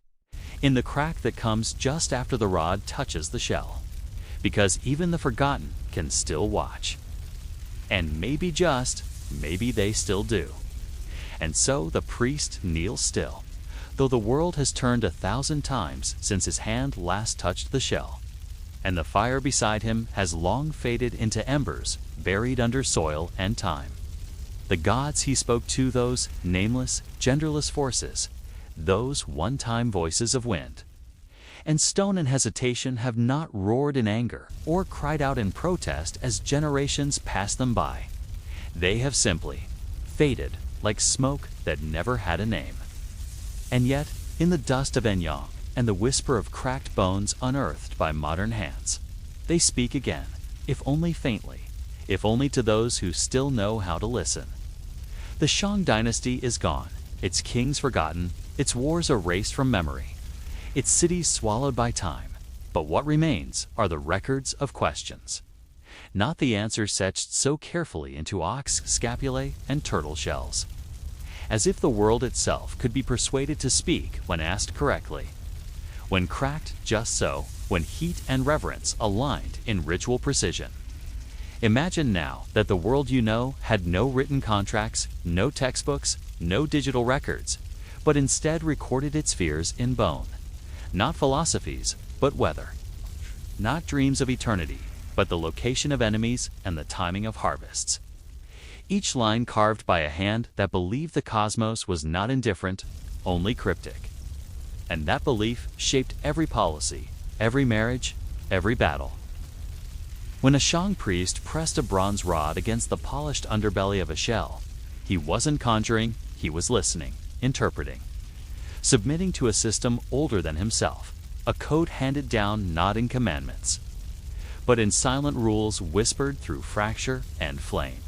in the crack that comes just after the rod touches the shell, because even the forgotten can still watch. And maybe they still do. And so the priest kneels still, though the world has turned 1,000 times since his hand last touched the shell, and the fire beside him has long faded into embers buried under soil and time. The gods he spoke to, those nameless, genderless forces, those one-time voices of wind and stone and hesitation, have not roared in anger or cried out in protest as generations pass them by. They have simply faded like smoke that never had a name. And yet, in the dust of Enyang and the whisper of cracked bones unearthed by modern hands, they speak again, if only faintly, if only to those who still know how to listen. The Shang dynasty is gone, its kings forgotten, its wars erased from memory, its cities swallowed by time. But what remains are the records of questions, not the answers etched so carefully into ox scapulae and turtle shells, as if the world itself could be persuaded to speak when asked correctly, when cracked just so, when heat and reverence aligned in ritual precision. Imagine now that the world you know had no written contracts, no textbooks, no digital records, but instead recorded its fears in bone. Not philosophies, but weather. Not dreams of eternity, but the location of enemies and the timing of harvests. Each line carved by a hand that believed the cosmos was not indifferent, only cryptic. And that belief shaped every policy, every marriage, every battle. When a Shang priest pressed a bronze rod against the polished underbelly of a shell, he wasn't conjuring, he was listening, interpreting, submitting to a system older than himself, a code handed down not in commandments, but in silent rules whispered through fracture and flame.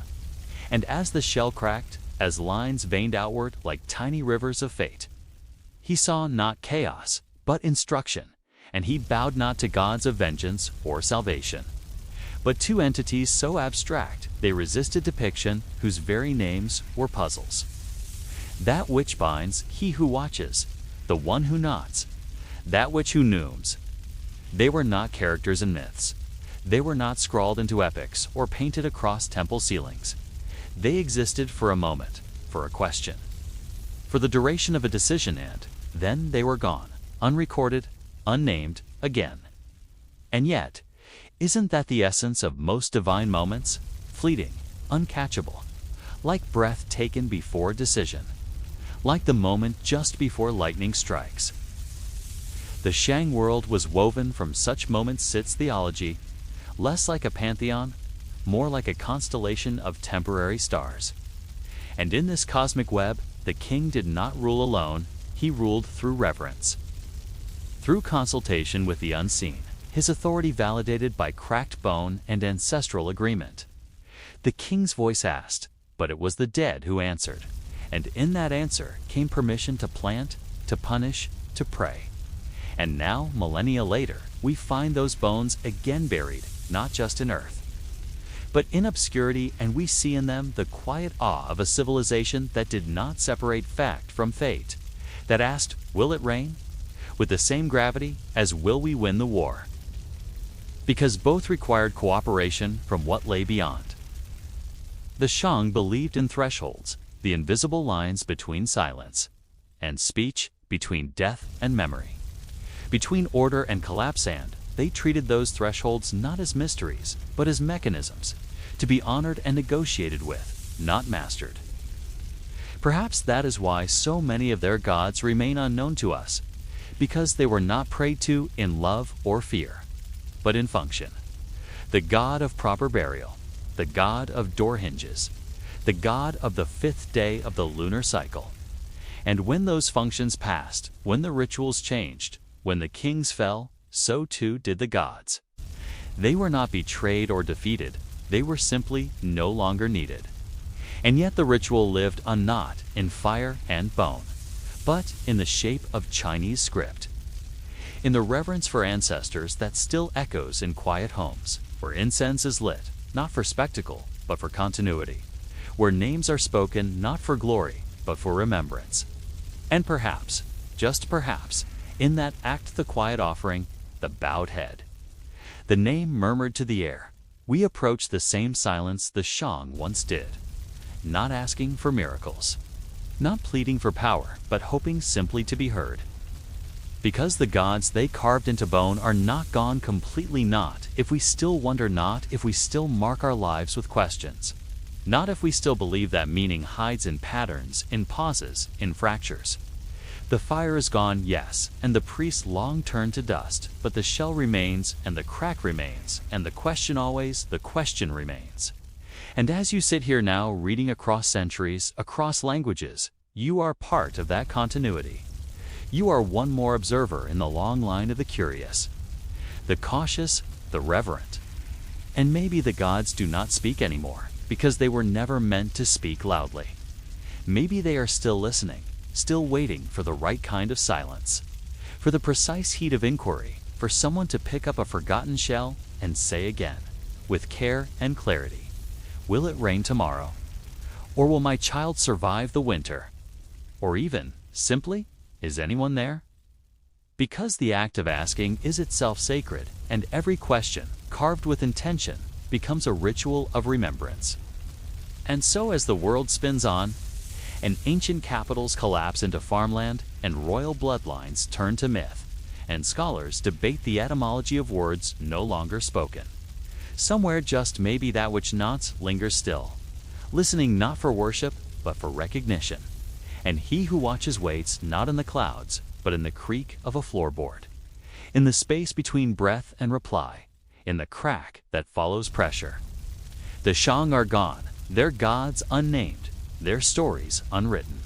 And as the shell cracked, as lines veined outward like tiny rivers of fate, he saw not chaos, but instruction, and he bowed not to gods of vengeance or salvation, but to entities so abstract they resisted depiction, whose very names were puzzles. That which binds, he who watches, the one who nods, that which who neumes. They were not characters in myths. They were not scrawled into epics or painted across temple ceilings. They existed for a moment, for a question, for the duration of a decision, and then they were gone, unrecorded, unnamed, again. And yet, isn't that the essence of most divine moments? Fleeting, uncatchable, like breath taken before decision, like the moment just before lightning strikes. The Shang world was woven from such moments. Sits theology, less like a pantheon, more like a constellation of temporary stars. And in this cosmic web, the king did not rule alone, he ruled through reverence, through consultation with the unseen, his authority validated by cracked bone and ancestral agreement. The king's voice asked, but it was the dead who answered, and in that answer came permission to plant, to punish, to pray. And now, millennia later, we find those bones again buried, not just in earth, but in obscurity, and we see in them the quiet awe of a civilization that did not separate fact from fate, that asked, will it rain? With the same gravity as will we win the war? Because both required cooperation from what lay beyond. The Shang believed in thresholds, the invisible lines between silence and speech, between death and memory, between order and collapse, and they treated those thresholds not as mysteries, but as mechanisms, to be honored and negotiated with, not mastered. Perhaps that is why so many of their gods remain unknown to us, because they were not prayed to in love or fear, but in function. The god of proper burial, the god of door hinges, the god of the 5th day of the lunar cycle. And when those functions passed, when the rituals changed, when the kings fell, so too did the gods. They were not betrayed or defeated, they were simply no longer needed. And yet the ritual lived on, not in fire and bone, but in the shape of Chinese script, in the reverence for ancestors that still echoes in quiet homes, where incense is lit, not for spectacle, but for continuity, where names are spoken not for glory, but for remembrance. And perhaps, just perhaps, in that act the quiet offering, the bowed head. The name murmured to the air. We approach the same silence the Shang once did, not asking for miracles, not pleading for power, but hoping simply to be heard. Because the gods they carved into bone are not gone completely, not if we still wonder, not if we still mark our lives with questions, not if we still believe that meaning hides in patterns, in pauses, in fractures. The fire is gone, yes, and the priest long turned to dust, but the shell remains, and the crack remains, and the question always, the question remains. And as you sit here now, reading across centuries, across languages, you are part of that continuity. You are one more observer in the long line of the curious, the cautious, the reverent. And maybe the gods do not speak anymore, because they were never meant to speak loudly. Maybe they are still listening, still waiting for the right kind of silence, for the precise heat of inquiry, for someone to pick up a forgotten shell and say again, with care and clarity, will it rain tomorrow? Or will my child survive the winter? Or even, simply, is anyone there? Because the act of asking is itself sacred, and every question, carved with intention, becomes a ritual of remembrance. And so as the world spins on, and ancient capitals collapse into farmland, and royal bloodlines turn to myth, and scholars debate the etymology of words no longer spoken, somewhere just maybe that which nots lingers still, listening not for worship, but for recognition. And he who watches waits not in the clouds, but in the creak of a floorboard, in the space between breath and reply, in the crack that follows pressure. The Shang are gone, their gods unnamed, their stories unwritten,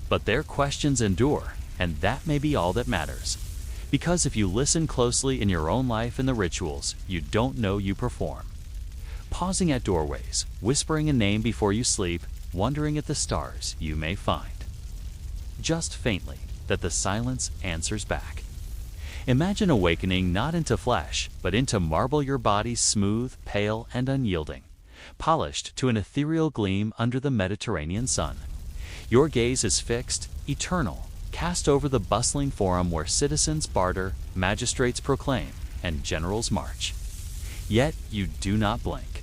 but their questions endure, and that may be all that matters. Because if you listen closely in your own life in the rituals you don't know you perform, pausing at doorways, whispering a name before you sleep, wondering at the stars you may find, just faintly, that the silence answers back. Imagine awakening not into flesh, but into marble, your body smooth, pale, and unyielding, polished to an ethereal gleam under the Mediterranean sun. Your gaze is fixed, eternal, cast over the bustling forum where citizens barter, magistrates proclaim, and generals march. Yet you do not blink.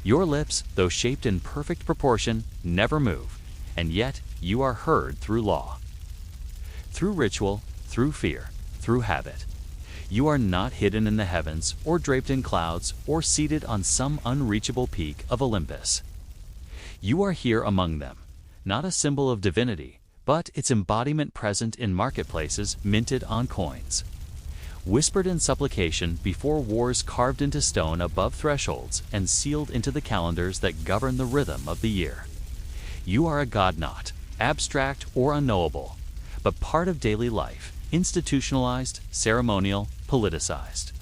Your lips, though shaped in perfect proportion, never move, and yet you are heard through law, through ritual, through fear, through habit. You are not hidden in the heavens, or draped in clouds, or seated on some unreachable peak of Olympus. You are here among them, not a symbol of divinity, but its embodiment present in marketplaces minted on coins, whispered in supplication before wars, carved into stone above thresholds, and sealed into the calendars that govern the rhythm of the year. You are a god, not abstract or unknowable, but part of daily life, institutionalized, ceremonial, politicized.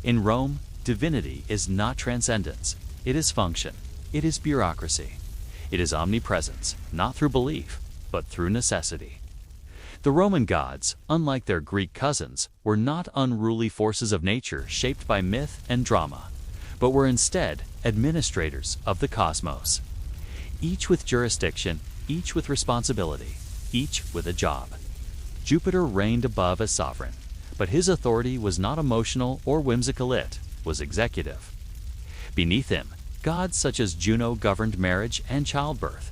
In Rome, divinity is not transcendence, it is function, it is bureaucracy, it is omnipresence, not through belief, but through necessity. The Roman gods, unlike their Greek cousins, were not unruly forces of nature shaped by myth and drama, but were instead administrators of the cosmos, each with jurisdiction, each with responsibility, each with a job. Jupiter reigned above as sovereign, but his authority was not emotional or whimsical, it was executive. Beneath him, gods such as Juno governed marriage and childbirth,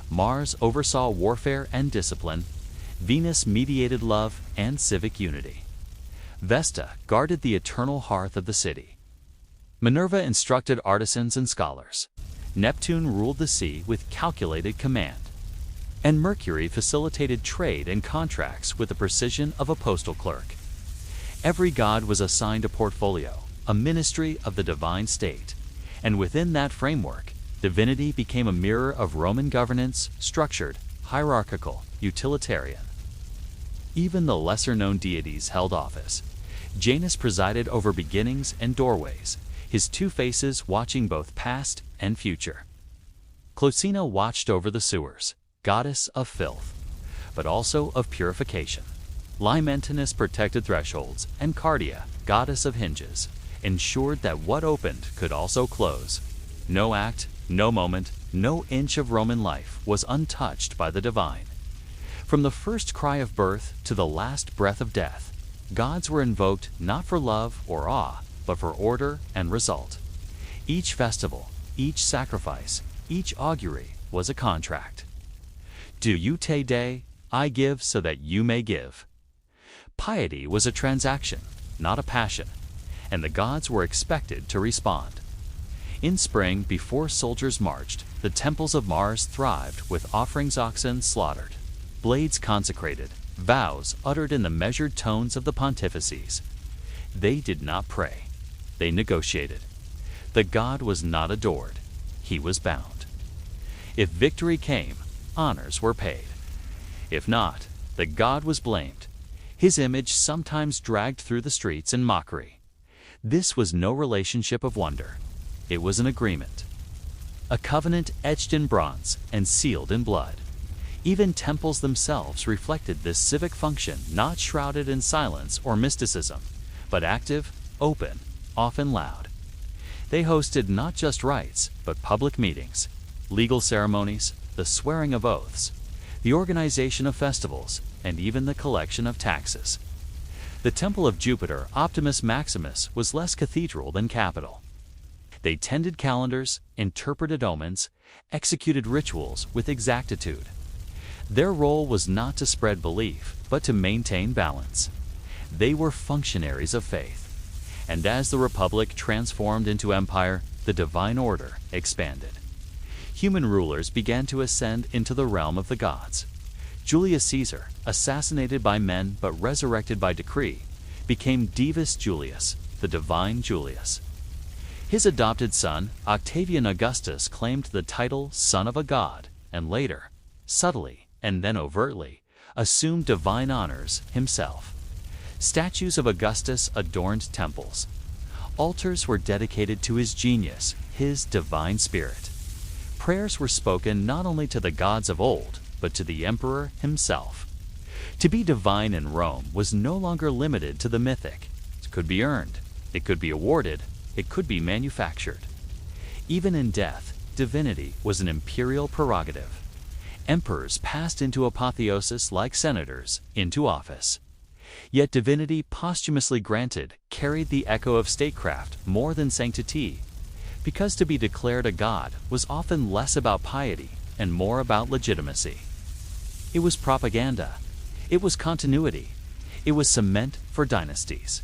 Mars oversaw warfare and discipline, Venus mediated love and civic unity. Vesta guarded the eternal hearth of the city. Minerva instructed artisans and scholars. Neptune ruled the sea with calculated command. And Mercury facilitated trade and contracts with the precision of a postal clerk. Every god was assigned a portfolio, a ministry of the divine state, and within that framework, divinity became a mirror of Roman governance, structured, hierarchical, utilitarian. Even the lesser-known deities held office. Janus presided over beginnings and doorways, his two faces watching both past and future. Clocina watched over the sewers, goddess of filth, but also of purification. Limentinus protected thresholds, and Cardia, goddess of hinges, ensured that what opened could also close. No act, No moment, no inch of Roman life was untouched by the divine. From the first cry of birth to the last breath of death, gods were invoked not for love or awe, but for order and result. Each festival, each sacrifice, each augury was a contract. Do you te de, I give so that you may give. Piety was a transaction, not a passion, and the gods were expected to respond. In spring, before soldiers marched, the temples of Mars thrived with offerings oxen slaughtered, blades consecrated, vows uttered in the measured tones of the pontifices. They did not pray. They negotiated. The god was not adored. He was bound. If victory came, honors were paid. If not, the god was blamed. His image sometimes dragged through the streets in mockery. This was no relationship of wonder. It was an agreement. A covenant etched in bronze and sealed in blood. Even temples themselves reflected this civic function, not shrouded in silence or mysticism, but active, open, often loud. They hosted not just rites, but public meetings, legal ceremonies, the swearing of oaths, the organization of festivals, and even the collection of taxes. The temple of Jupiter, Optimus Maximus, was less cathedral than capital. They tended calendars, interpreted omens, executed rituals with exactitude. Their role was not to spread belief, but to maintain balance. They were functionaries of faith. And as the Republic transformed into empire, the divine order expanded. Human rulers began to ascend into the realm of the gods. Julius Caesar, assassinated by men but resurrected by decree, became Divus Julius, the divine Julius. His adopted son, Octavian Augustus, claimed the title son of a god, and later, subtly and then overtly, assumed divine honors himself. Statues of Augustus adorned temples. Altars were dedicated to his genius, his divine spirit. Prayers were spoken not only to the gods of old, but to the emperor himself. To be divine in Rome was no longer limited to the mythic. It could be earned, it could be awarded, it could be manufactured. Even in death, divinity was an imperial prerogative. Emperors passed into apotheosis like senators into office. Yet divinity posthumously granted carried the echo of statecraft more than sanctity, because to be declared a god was often less about piety and more about legitimacy. It was propaganda. It was continuity. It was cement for dynasties.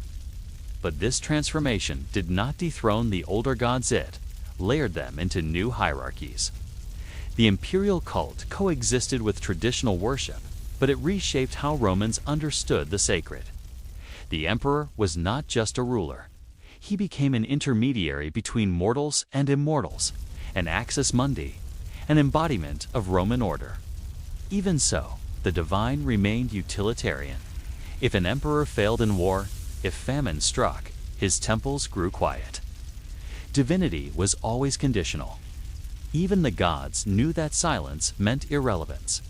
But this transformation did not dethrone the older gods. It layered them into new hierarchies. The imperial cult coexisted with traditional worship, but it reshaped how Romans understood the sacred. The emperor was not just a ruler. He became an intermediary between mortals and immortals, an axis mundi, an embodiment of Roman order. Even so, the divine remained utilitarian. If an emperor failed in war, if famine struck, his temples grew quiet. Divinity was always conditional. Even the gods knew that silence meant irrelevance.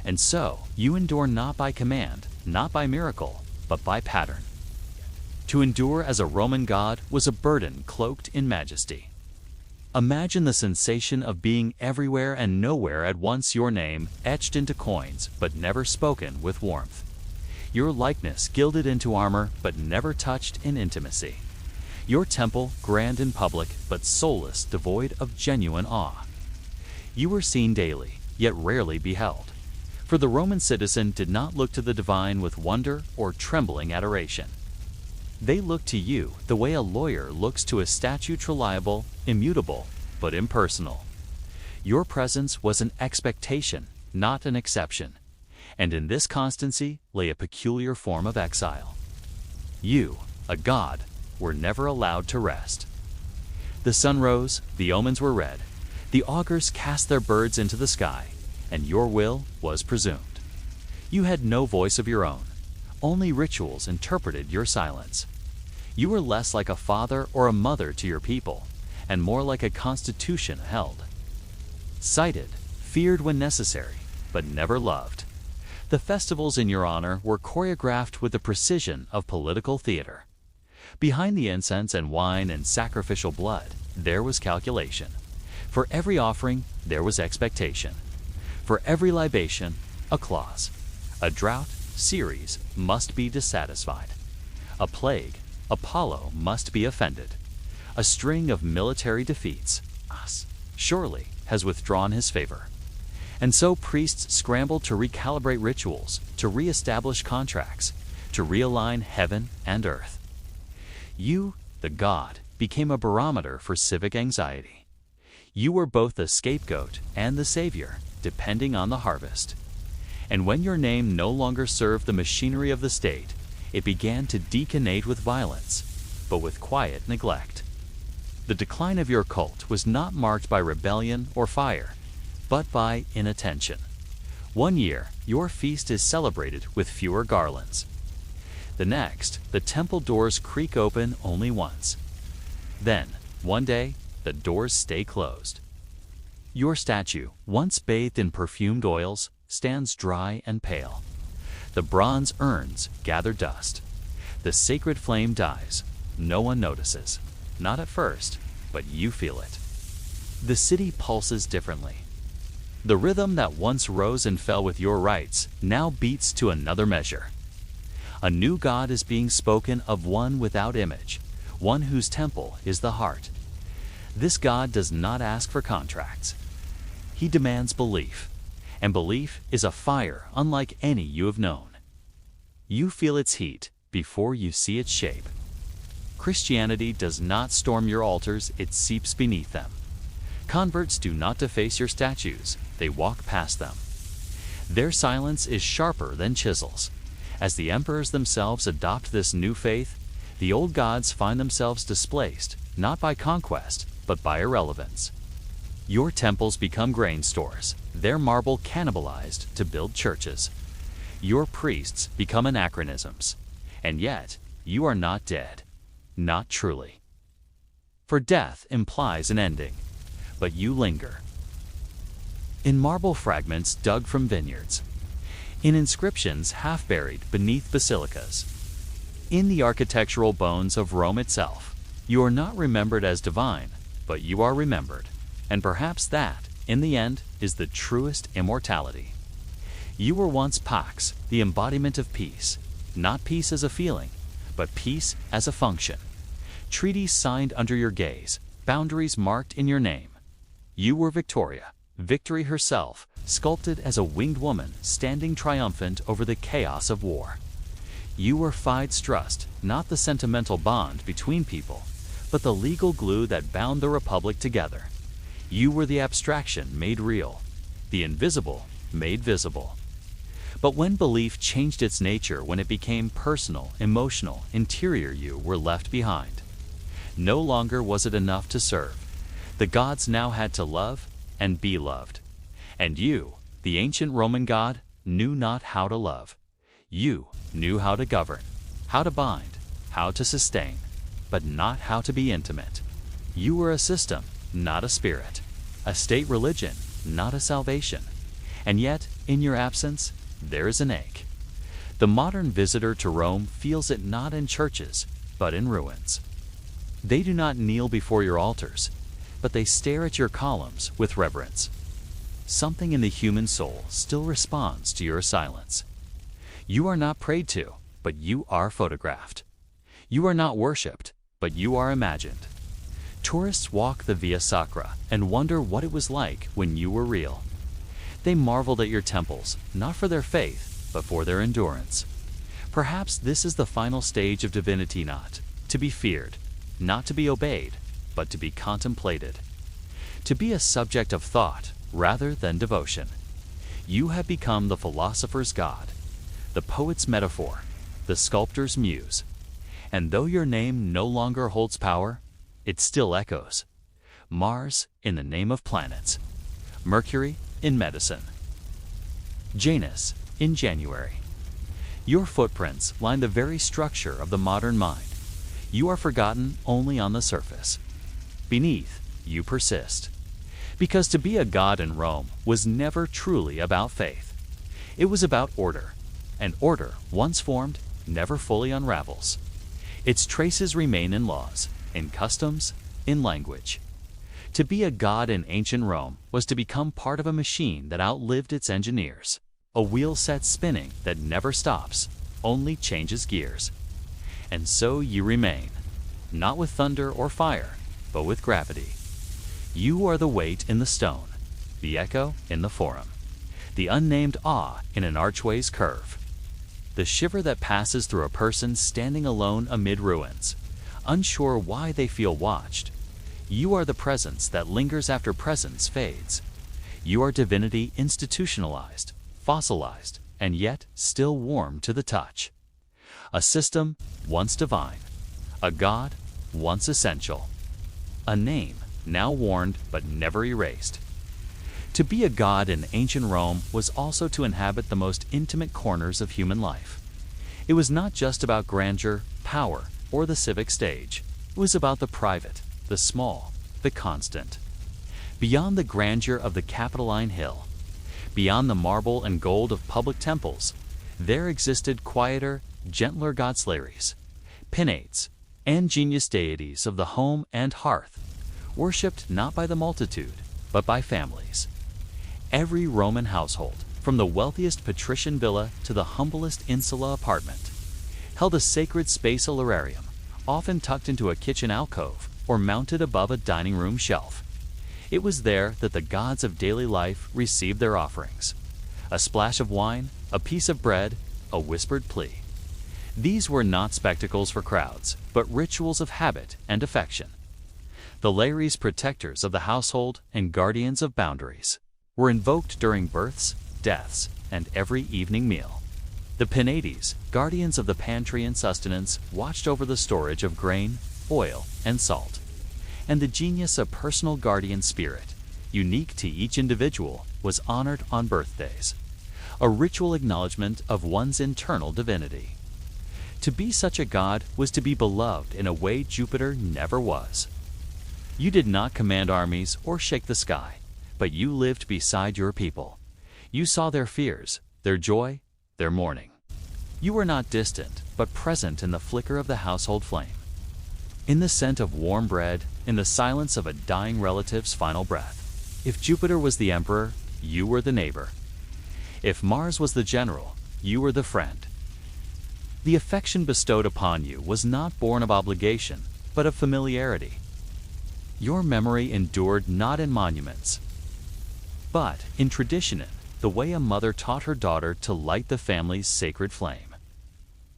And so, you endure not by command, not by miracle, but by pattern. To endure as a Roman god was a burden cloaked in majesty. Imagine the sensation of being everywhere and nowhere at once, your name etched into coins, but never spoken with warmth. Your likeness gilded into armor, but never touched in intimacy. Your temple grand in public, but soulless, devoid of genuine awe. You were seen daily, yet rarely beheld. For the Roman citizen did not look to the divine with wonder or trembling adoration. They looked to you the way a lawyer looks to a statute, reliable, immutable, but impersonal. Your presence was an expectation, not an exception. And in this constancy lay a peculiar form of exile. You, a god, were never allowed to rest. The sun rose, the omens were read, the augurs cast their birds into the sky, and your will was presumed. You had no voice of your own. Only rituals interpreted your silence. You were less like a father or a mother to your people, and more like a constitution held. Cited, feared when necessary, but never loved. The festivals in your honor were choreographed with the precision of political theater. Behind the incense and wine and sacrificial blood, there was calculation. For every offering, there was expectation. For every libation, a clause. A drought, Ceres, must be dissatisfied. A plague, Apollo, must be offended. A string of military defeats, Us, surely, has withdrawn his favor. And so priests scrambled to recalibrate rituals, to reestablish contracts, to realign heaven and earth. You, the god, became a barometer for civic anxiety. You were both the scapegoat and the savior, depending on the harvest. And when your name no longer served the machinery of the state, it began to deconate with violence, but with quiet neglect. The decline of your cult was not marked by rebellion or fire, but by inattention. 1 year, your feast is celebrated with fewer garlands. The next, the temple doors creak open only once. Then, one day, the doors stay closed. Your statue, once bathed in perfumed oils, stands dry and pale. The bronze urns gather dust. The sacred flame dies. No one notices. Not at first, but you feel it. The city pulses differently. The rhythm that once rose and fell with your rites now beats to another measure. A new god is being spoken of, one without image, one whose temple is the heart. This god does not ask for contracts. He demands belief, and belief is a fire unlike any you have known. You feel its heat before you see its shape. Christianity does not storm your altars, it seeps beneath them. Converts do not deface your statues, they walk past them. Their silence is sharper than chisels. As the emperors themselves adopt this new faith, the old gods find themselves displaced, not by conquest, but by irrelevance. Your temples become grain stores, their marble cannibalized to build churches. Your priests become anachronisms, and yet you are not dead, not truly. For death implies an ending, but you linger. In marble fragments dug from vineyards, in inscriptions half buried beneath basilicas, in the architectural bones of Rome itself, you are not remembered as divine, but you are remembered, and perhaps that, in the end, is the truest immortality. You were once pax, the embodiment of peace, not peace as a feeling, but peace as a function. Treaties signed under your gaze, boundaries marked in your name. You were Victoria, victory herself, sculpted as a winged woman standing triumphant over the chaos of war. You were Fides Trust, not the sentimental bond between people, but the legal glue that bound the Republic together. You were the abstraction made real, the invisible made visible. But when belief changed its nature, when it became personal, emotional, interior, you were left behind. No longer was it enough to serve. The gods now had to love and be loved. And you, the ancient Roman god, knew not how to love. You knew how to govern, how to bind, how to sustain, but not how to be intimate. You were a system, not a spirit, a state religion, not a salvation. And yet, in your absence, there is an ache. The modern visitor to Rome feels it not in churches, but in ruins. They do not kneel before your altars, but they stare at your columns with reverence. Something in the human soul still responds to your silence. You are not prayed to, but you are photographed. You are not worshipped, but you are imagined. Tourists walk the Via Sacra and wonder what it was like when you were real. They marveled at your temples, not for their faith, but for their endurance. Perhaps this is the final stage of divinity, not to be feared, not to be obeyed, but to be contemplated. To be a subject of thought rather than devotion. You have become the philosopher's god, the poet's metaphor, the sculptor's muse. And though your name no longer holds power, it still echoes. Mars in the name of planets, Mercury in medicine, Janus in January. Your footprints line the very structure of the modern mind. You are forgotten only on the surface. Beneath, you persist. Because to be a god in Rome was never truly about faith. It was about order, and order, once formed, never fully unravels. Its traces remain in laws, in customs, in language. To be a god in ancient Rome was to become part of a machine that outlived its engineers, a wheel set spinning that never stops, only changes gears. And so you remain, not with thunder or fire, but with gravity. You are the weight in the stone, the echo in the forum, the unnamed awe in an archway's curve, the shiver that passes through a person standing alone amid ruins, unsure why they feel watched. You are the presence that lingers after presence fades. You are divinity institutionalized, fossilized, and yet still warm to the touch. A system once divine, a god once essential, a name now worn but never erased. To be a god in ancient Rome was also to inhabit the most intimate corners of human life. It was not just about grandeur, power, or the civic stage. It was about the private, the small, the constant. Beyond the grandeur of the Capitoline Hill, beyond the marble and gold of public temples, there existed quieter, gentler godslaries, penates, and genius deities of the home and hearth, worshipped not by the multitude, but by families. Every Roman household, from the wealthiest patrician villa to the humblest insula apartment, held a sacred space alararium, often tucked into a kitchen alcove or mounted above a dining room shelf. It was there that the gods of daily life received their offerings. A splash of wine, a piece of bread, a whispered plea. These were not spectacles for crowds, but rituals of habit and affection. The lares, protectors of the household and guardians of boundaries, were invoked during births, deaths, and every evening meal. The penates, guardians of the pantry and sustenance, watched over the storage of grain, oil, and salt. And the genius of personal guardian spirit, unique to each individual, was honored on birthdays, a ritual acknowledgement of one's internal divinity. To be such a god was to be beloved in a way Jupiter never was. You did not command armies or shake the sky, but you lived beside your people. You saw their fears, their joy, their mourning. You were not distant, but present in the flicker of the household flame, in the scent of warm bread, in the silence of a dying relative's final breath. If Jupiter was the emperor, you were the neighbor. If Mars was the general, you were the friend. The affection bestowed upon you was not born of obligation, but of familiarity. Your memory endured not in monuments, but in tradition, the way a mother taught her daughter to light the family's sacred flame,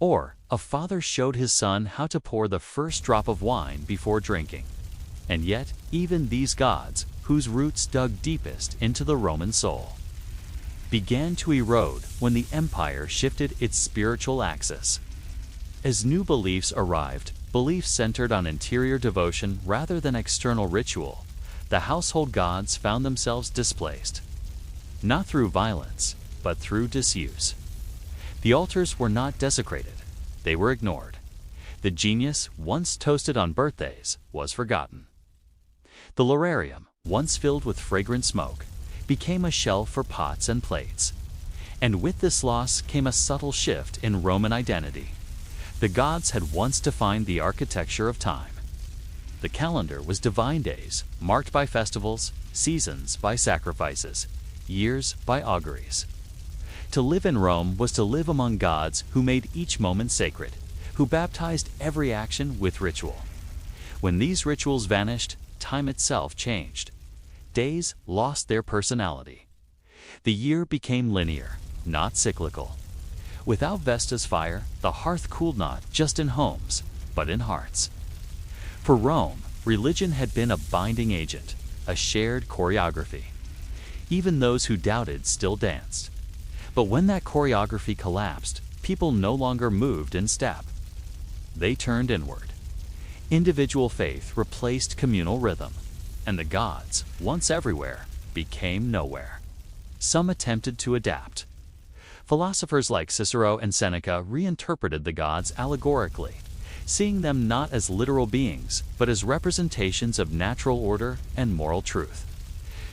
or a father showed his son how to pour the first drop of wine before drinking. And yet, even these gods, whose roots dug deepest into the Roman soul, began to erode when the empire shifted its spiritual axis. As new beliefs arrived, beliefs centered on interior devotion rather than external ritual, the household gods found themselves displaced, not through violence, but through disuse. The altars were not desecrated, they were ignored. The genius, once toasted on birthdays, was forgotten. The lararium, once filled with fragrant smoke, became a shelf for pots and plates. And with this loss came a subtle shift in Roman identity. The gods had once defined the architecture of time. The calendar was divine days, marked by festivals, seasons by sacrifices, years by auguries. To live in Rome was to live among gods who made each moment sacred, who baptized every action with ritual. When these rituals vanished, time itself changed. Days lost their personality. The year became linear, not cyclical. Without Vesta's fire, the hearth cooled not just in homes, but in hearts. For Rome, religion had been a binding agent, a shared choreography. Even those who doubted still danced. But when that choreography collapsed, people no longer moved in step. They turned inward. Individual faith replaced communal rhythm, and the gods, once everywhere, became nowhere. Some attempted to adapt. Philosophers like Cicero and Seneca reinterpreted the gods allegorically, seeing them not as literal beings, but as representations of natural order and moral truth.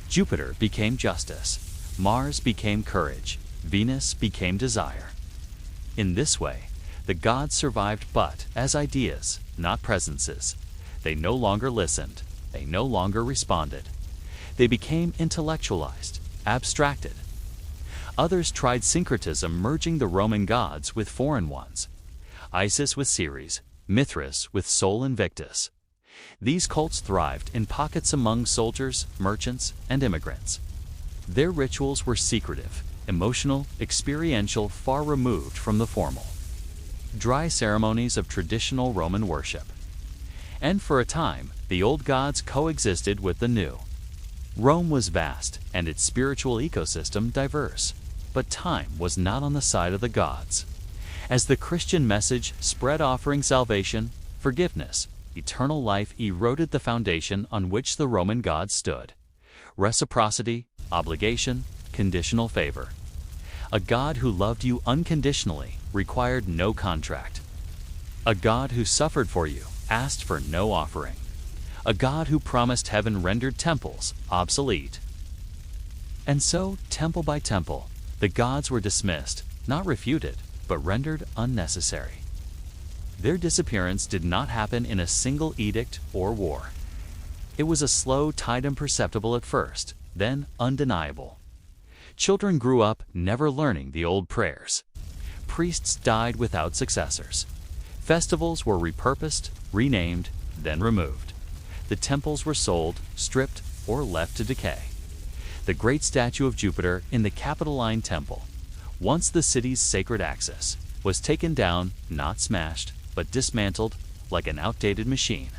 Jupiter became justice, Mars became courage, Venus became desire. In this way, the gods survived but as ideas, not presences. They no longer listened, they no longer responded. They became intellectualized, abstracted. Others tried syncretism, merging the Roman gods with foreign ones. Isis with Ceres, Mithras with Sol Invictus. These cults thrived in pockets among soldiers, merchants, and immigrants. Their rituals were secretive, emotional, experiential, far removed from the formal, dry ceremonies of traditional Roman worship. And for a time, the old gods coexisted with the new. Rome was vast, and its spiritual ecosystem diverse. But time was not on the side of the gods. As the Christian message spread, offering salvation, forgiveness, eternal life, eroded the foundation on which the Roman gods stood. Reciprocity, obligation, conditional favor. A God who loved you unconditionally required no contract. A God who suffered for you asked for no offering. A God who promised heaven rendered temples obsolete. And so, temple by temple, the gods were dismissed, not refuted, but rendered unnecessary. Their disappearance did not happen in a single edict or war. It was a slow tide, imperceptible at first, then undeniable. Children grew up never learning the old prayers. Priests died without successors. Festivals were repurposed, renamed, then removed. The temples were sold, stripped, or left to decay. The great statue of Jupiter in the Capitoline Temple, once the city's sacred axis, was taken down, not smashed, but dismantled like an outdated machine.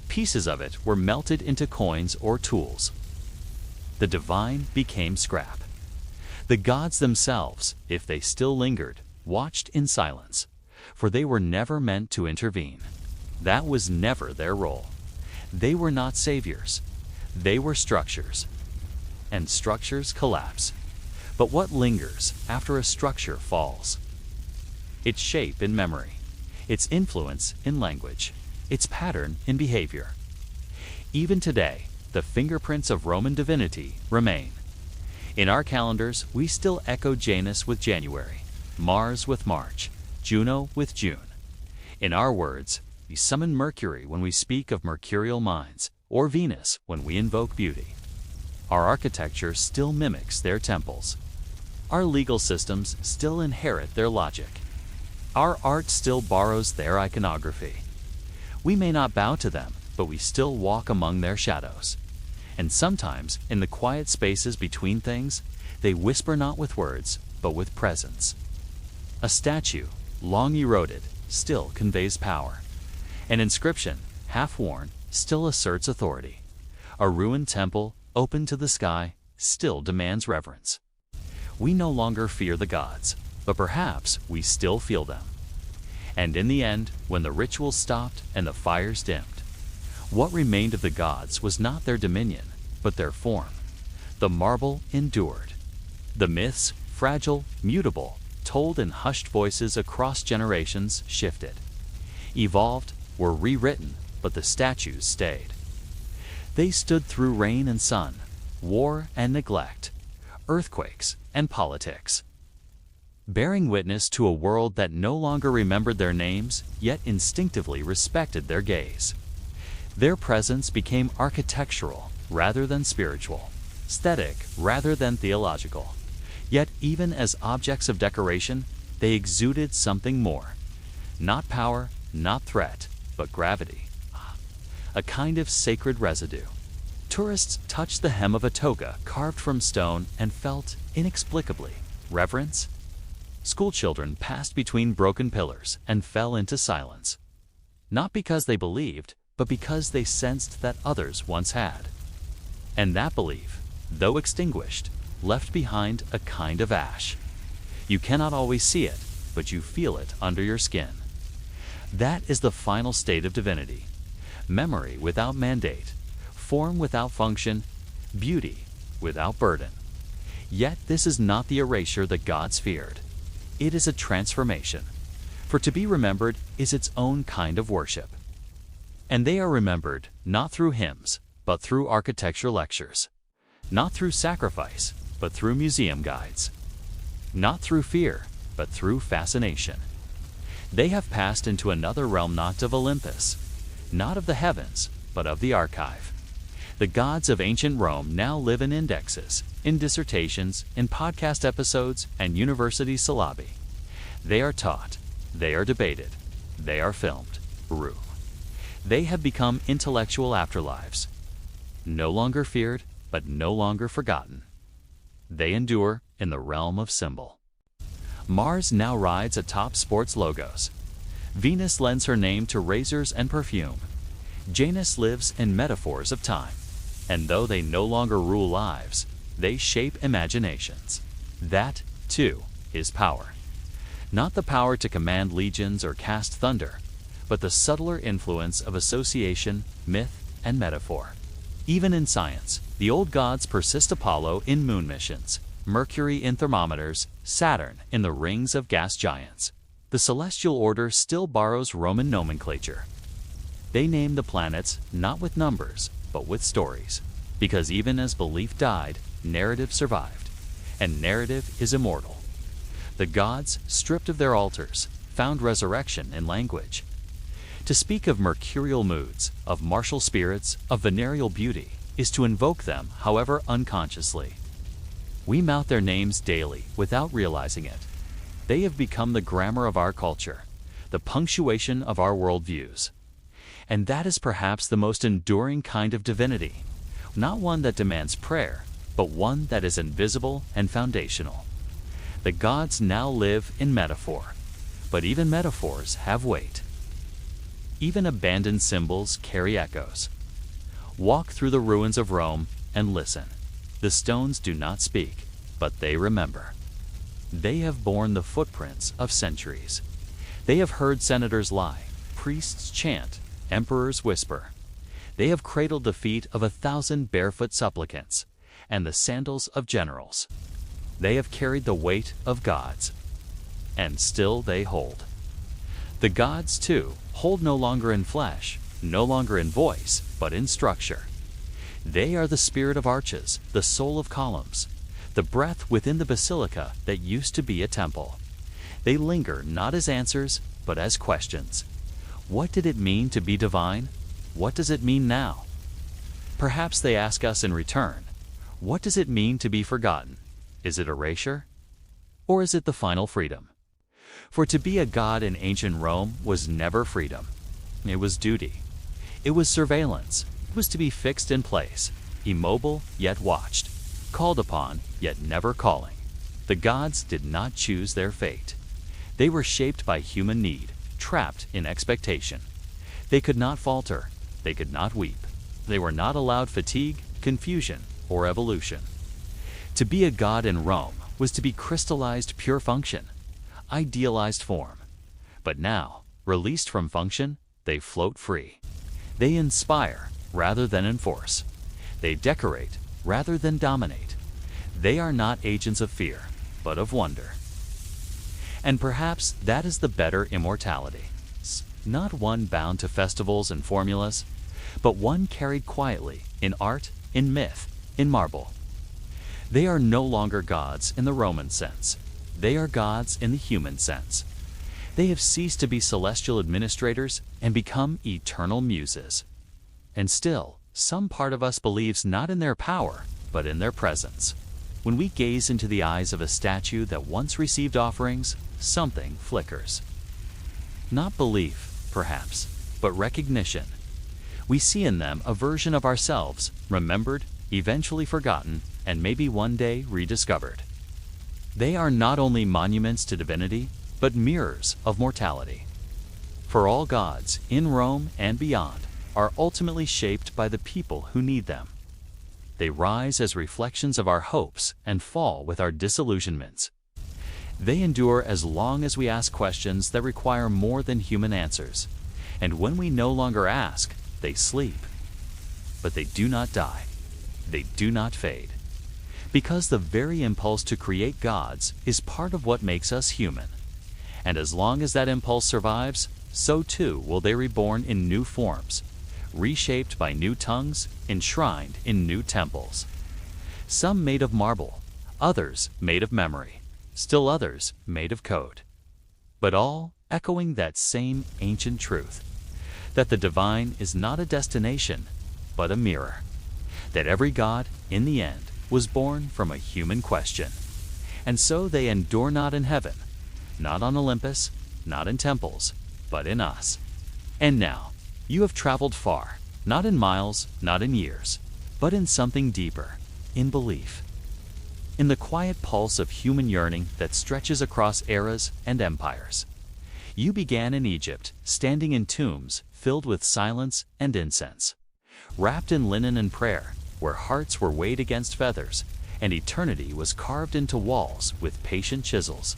Pieces of it were melted into coins or tools. The divine became scrap. The gods themselves, if they still lingered, watched in silence, for they were never meant to intervene. That was never their role. They were not saviors. They were structures. And structures collapse. But what lingers after a structure falls? Its shape in memory, its influence in language, its pattern in behavior. Even today, the fingerprints of Roman divinity remain. In our calendars, we still echo Janus with January, Mars with March, Juno with June. In our words, we summon Mercury when we speak of mercurial minds, or Venus when we invoke beauty. Our architecture still mimics their temples. Our legal systems still inherit their logic. Our art still borrows their iconography. We may not bow to them, but we still walk among their shadows. And sometimes, in the quiet spaces between things, they whisper not with words, but with presence. A statue, long eroded, still conveys power. An inscription, half-worn, still asserts authority. A ruined temple, open to the sky, still demands reverence. We no longer fear the gods, but perhaps we still feel them. And in the end, when the rituals stopped and the fires dimmed, what remained of the gods was not their dominion, but their form. The marble endured. The myths, fragile, mutable, told in hushed voices across generations, shifted. Evolved, were rewritten, but the statues stayed. They stood through rain and sun, war and neglect, earthquakes and politics, bearing witness to a world that no longer remembered their names, yet instinctively respected their gaze. Their presence became architectural rather than spiritual, aesthetic rather than theological. Yet even as objects of decoration, they exuded something more. Not power, not threat, but gravity. A kind of sacred residue. Tourists touched the hem of a toga carved from stone and felt, inexplicably, reverence. Schoolchildren passed between broken pillars and fell into silence. Not because they believed, but because they sensed that others once had. And that belief, though extinguished, left behind a kind of ash. You cannot always see it, but you feel it under your skin. That is the final state of divinity. Memory without mandate, form without function, beauty without burden. Yet this is not the erasure the gods feared. It is a transformation. For to be remembered is its own kind of worship. And they are remembered not through hymns, but through architecture lectures. Not through sacrifice, but through museum guides. Not through fear, but through fascination. They have passed into another realm, not of Olympus, not of the heavens, but of the archive. The gods of ancient Rome now live in indexes, in dissertations, in podcast episodes, and university syllabi. They are taught, they are debated, they are filmed. They have become intellectual afterlives, no longer feared, but no longer forgotten. They endure in the realm of symbol. Mars now rides atop sports logos. Venus lends her name to razors and perfume. Janus lives in metaphors of time. And though they no longer rule lives, they shape imaginations. That, too, is power. Not the power to command legions or cast thunder, but the subtler influence of association, myth, and metaphor. Even in science, the old gods persist: Apollo in moon missions, Mercury in thermometers, Saturn in the rings of gas giants. The celestial order still borrows Roman nomenclature. They name the planets not with numbers, but with stories, because even as belief died, narrative survived, and narrative is immortal. The gods, stripped of their altars, found resurrection in language. To speak of mercurial moods, of martial spirits, of venereal beauty, is to invoke them, however unconsciously. We mouth their names daily without realizing it. They have become the grammar of our culture, the punctuation of our worldviews. And that is perhaps the most enduring kind of divinity, not one that demands prayer, but one that is invisible and foundational. The gods now live in metaphor, but even metaphors have weight. Even abandoned symbols carry echoes. Walk through the ruins of Rome and listen. The stones do not speak, but they remember. They have borne the footprints of centuries. They have heard senators lie, priests chant, emperors whisper. They have cradled the feet of 1,000 barefoot supplicants and the sandals of generals. They have carried the weight of gods, and still they hold. The gods, too, hold no longer in flesh, no longer in voice, but in structure. They are the spirit of arches, the soul of columns, the breath within the basilica that used to be a temple. They linger not as answers, but as questions. What did it mean to be divine? What does it mean now? Perhaps they ask us in return, what does it mean to be forgotten? Is it erasure? Or is it the final freedom? For to be a god in ancient Rome was never freedom. It was duty. It was surveillance. It was to be fixed in place, immobile yet watched, called upon yet never calling. The gods did not choose their fate. They were shaped by human need, trapped in expectation. They could not falter. They could not weep. They were not allowed fatigue, confusion, or evolution. To be a god in Rome was to be crystallized pure function, idealized form. But now, released from function, they float free. They inspire rather than enforce. They decorate rather than dominate. They are not agents of fear, but of wonder. And perhaps that is the better immortality. Not one bound to festivals and formulas, but one carried quietly in art, in myth, in marble. They are no longer gods in the Roman sense. They are gods in the human sense. They have ceased to be celestial administrators and become eternal muses. And still, some part of us believes not in their power, but in their presence. When we gaze into the eyes of a statue that once received offerings, something flickers. Not belief, perhaps, but recognition. We see in them a version of ourselves, remembered, eventually forgotten, and maybe one day rediscovered. They are not only monuments to divinity, but mirrors of mortality. For all gods, in Rome and beyond, are ultimately shaped by the people who need them. They rise as reflections of our hopes and fall with our disillusionments. They endure as long as we ask questions that require more than human answers. And when we no longer ask, they sleep. But they do not die. They do not fade. Because the very impulse to create gods is part of what makes us human. And as long as that impulse survives, so too will they reborn in new forms, reshaped by new tongues, enshrined in new temples. Some made of marble, others made of memory, still others made of code. But all echoing that same ancient truth, that the divine is not a destination, but a mirror. that every god, in the end, was born from a human question. And so they endure not in heaven, not on Olympus, not in temples, but in us. And now, you have traveled far, not in miles, not in years, but in something deeper, in belief. In the quiet pulse of human yearning that stretches across eras and empires. You began in Egypt, standing in tombs filled with silence and incense, wrapped in linen and prayer, where hearts were weighed against feathers, and eternity was carved into walls with patient chisels.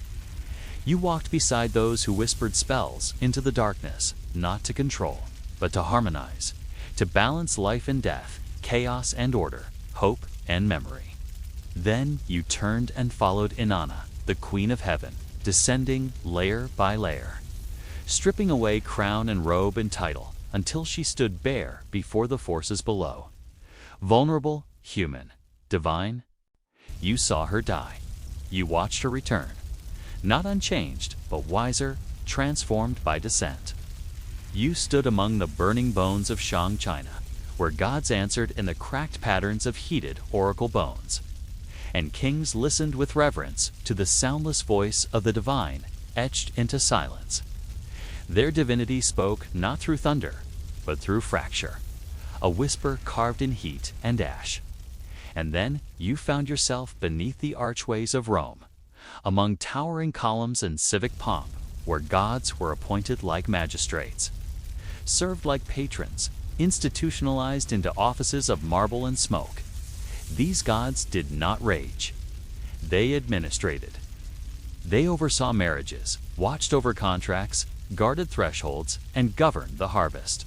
You walked beside those who whispered spells into the darkness, not to control, but to harmonize, to balance life and death, chaos and order, hope and memory. Then you turned and followed Inanna, the Queen of Heaven, descending layer by layer, stripping away crown and robe and title until she stood bare before the forces below. Vulnerable, human, divine. You saw her die. You watched her return, not unchanged, but wiser, transformed by descent. You stood among the burning bones of Shang, China, where gods answered in the cracked patterns of heated oracle bones, and kings listened with reverence to the soundless voice of the divine etched into silence. Their divinity spoke not through thunder, but through fracture, a whisper carved in heat and ash. And then you found yourself beneath the archways of Rome, among towering columns and civic pomp, where gods were appointed like magistrates, served like patrons, institutionalized into offices of marble and smoke. These gods did not rage. They administrated. They oversaw marriages, watched over contracts, guarded thresholds, and governed the harvest.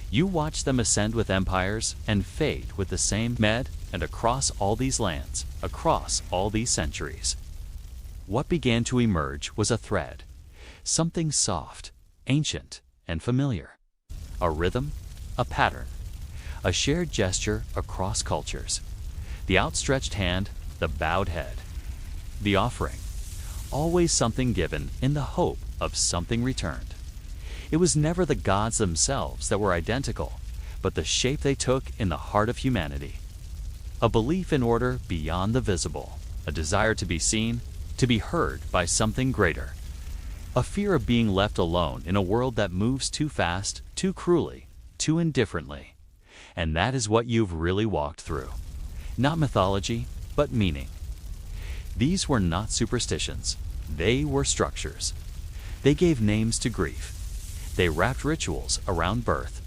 You watched them ascend with empires and fade with the same med, and across all these lands, across all these centuries. What began to emerge was a thread, something soft, ancient, and familiar. A rhythm, a pattern, a shared gesture across cultures. The outstretched hand, the bowed head. The offering, always something given in the hope of something returned. It was never the gods themselves that were identical, but the shape they took in the heart of humanity. A belief in order beyond the visible, a desire to be seen, to be heard by something greater. A fear of being left alone in a world that moves too fast, too cruelly, too indifferently. And that is what you've really walked through. Not mythology, but meaning. These were not superstitions. They were structures. They gave names to grief. They wrapped rituals around birth.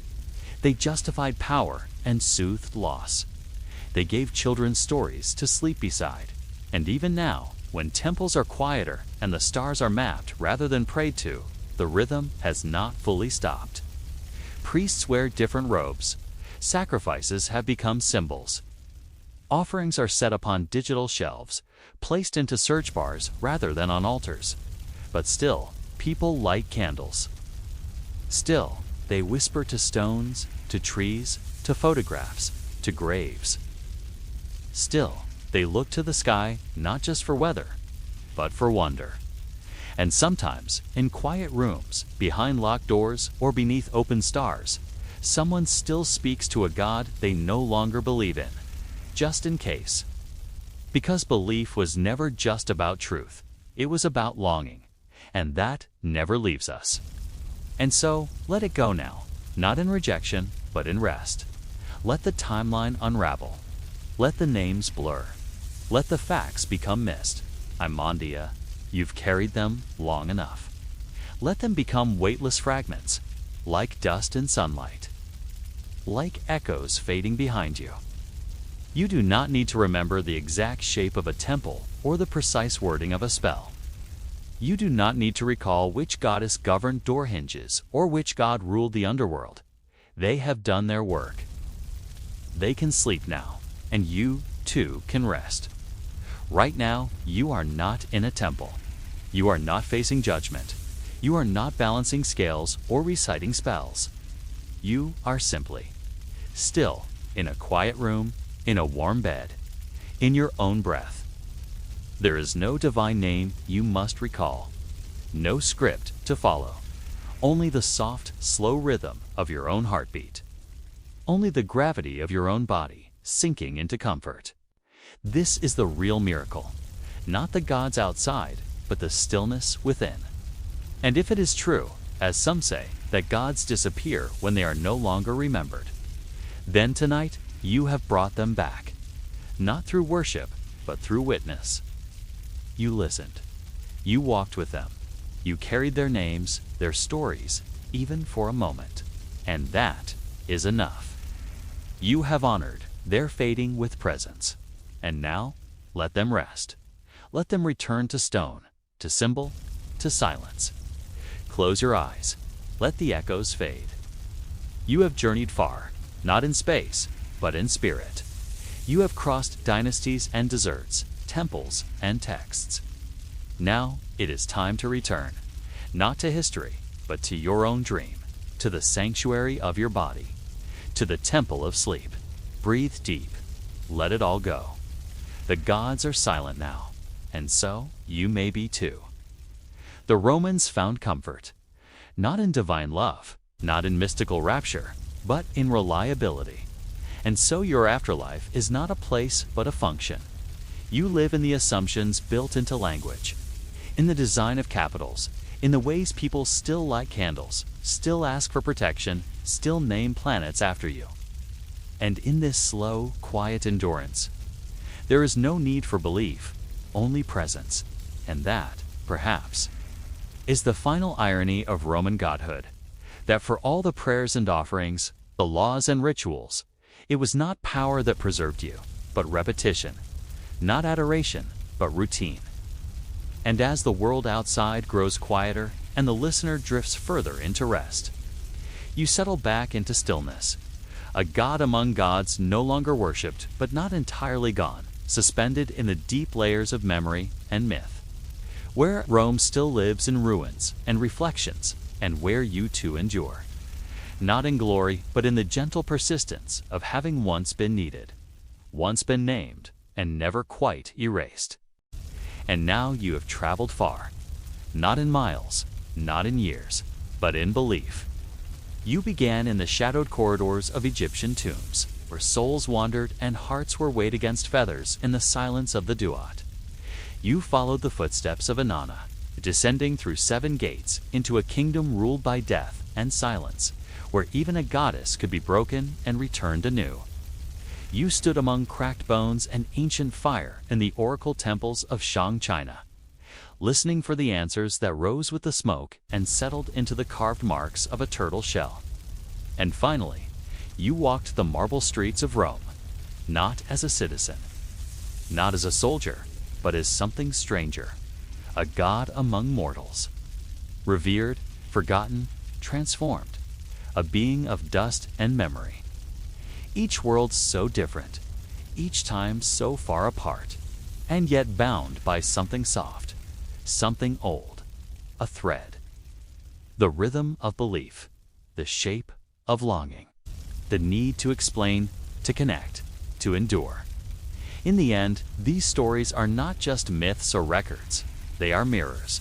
They justified power and soothed loss. They gave children stories to sleep beside. And even now, when temples are quieter and the stars are mapped rather than prayed to, the rhythm has not fully stopped. Priests wear different robes. Sacrifices have become symbols. Offerings are set upon digital shelves, placed into search bars rather than on altars. But still, people light candles. Still, they whisper to stones, to trees, to photographs, to graves. Still, they look to the sky not just for weather, but for wonder. And sometimes, in quiet rooms, behind locked doors, or beneath open stars, someone still speaks to a God they no longer believe in, just in case. Because belief was never just about truth, it was about longing, and that never leaves us. And so, let it go now, not in rejection, but in rest. Let the timeline unravel. Let the names blur. Let the facts become mist. Mondia, you've carried them long enough. Let them become weightless fragments, like dust in sunlight, like echoes fading behind you. You do not need to remember the exact shape of a temple or the precise wording of a spell. You do not need to recall which goddess governed door hinges or which god ruled the underworld. They have done their work. They can sleep now, and you, too, can rest. Right now, you are not in a temple. You are not facing judgment. You are not balancing scales or reciting spells. You are simply still in a quiet room, in a warm bed, in your own breath. There is no divine name you must recall, no script to follow, only the soft, slow rhythm of your own heartbeat, only the gravity of your own body sinking into comfort. This is the real miracle, not the gods outside, but the stillness within. And if it is true, as some say, that gods disappear when they are no longer remembered, then tonight you have brought them back, not through worship, but through witness. You listened. You walked with them. You carried their names, their stories, even for a moment. And that is enough. You have honored their fading with presence. And now, let them rest. Let them return to stone, to symbol, to silence. Close your eyes. Let the echoes fade. You have journeyed far, not in space, but in spirit. You have crossed dynasties and deserts, temples and texts. Now it is time to return, not to history, but to your own dream, to the sanctuary of your body, to the temple of sleep. Breathe deep. Let it all go. The gods are silent now, and so you may be too. The Romans found comfort, not in divine love, not in mystical rapture, but in reliability. And so your afterlife is not a place, but a function. You live in the assumptions built into language, in the design of capitals, in the ways people still light candles, still ask for protection, still name planets after you. And in this slow, quiet endurance, there is no need for belief, only presence. And that, perhaps, is the final irony of Roman godhood, that for all the prayers and offerings, the laws and rituals, it was not power that preserved you, but repetition, not adoration, but routine. And as the world outside grows quieter and the listener drifts further into rest, you settle back into stillness, a god among gods no longer worshipped, but not entirely gone, suspended in the deep layers of memory and myth, where Rome still lives in ruins and reflections, and where you too endure, not in glory, but in the gentle persistence of having once been needed, once been named, and never quite erased. And now you have traveled far, not in miles, not in years, but in belief. You began in the shadowed corridors of Egyptian tombs, where souls wandered and hearts were weighed against feathers in the silence of the duat. You followed the footsteps of Inanna, descending through 7 gates into a kingdom ruled by death and silence, where even a goddess could be broken and returned anew. You stood among cracked bones and ancient fire in the oracle temples of Shang, China, listening for the answers that rose with the smoke and settled into the carved marks of a turtle shell. And finally, you walked the marble streets of Rome, not as a citizen, not as a soldier, but as something stranger, a god among mortals, revered, forgotten, transformed, a being of dust and memory. Each world so different, each time so far apart, and yet bound by something soft, something old, a thread. The rhythm of belief, the shape of longing, the need to explain, to connect, to endure. In the end, these stories are not just myths or records, they are mirrors.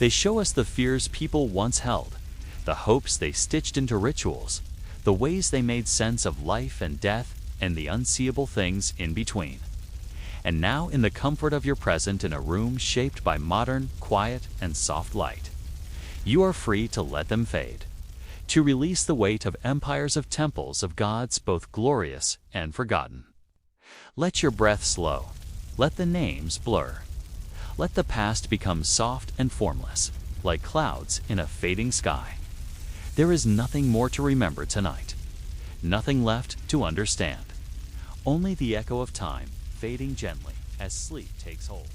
They show us the fears people once held, the hopes they stitched into rituals, the ways they made sense of life and death, and the unseeable things in between. And now, in the comfort of your present in a room shaped by modern, quiet, and soft light, you are free to let them fade, to release the weight of empires of temples of gods both glorious and forgotten. Let your breath slow. Let the names blur. Let the past become soft and formless, like clouds in a fading sky. There is nothing more to remember tonight, nothing left to understand. Only the echo of time fading gently as sleep takes hold.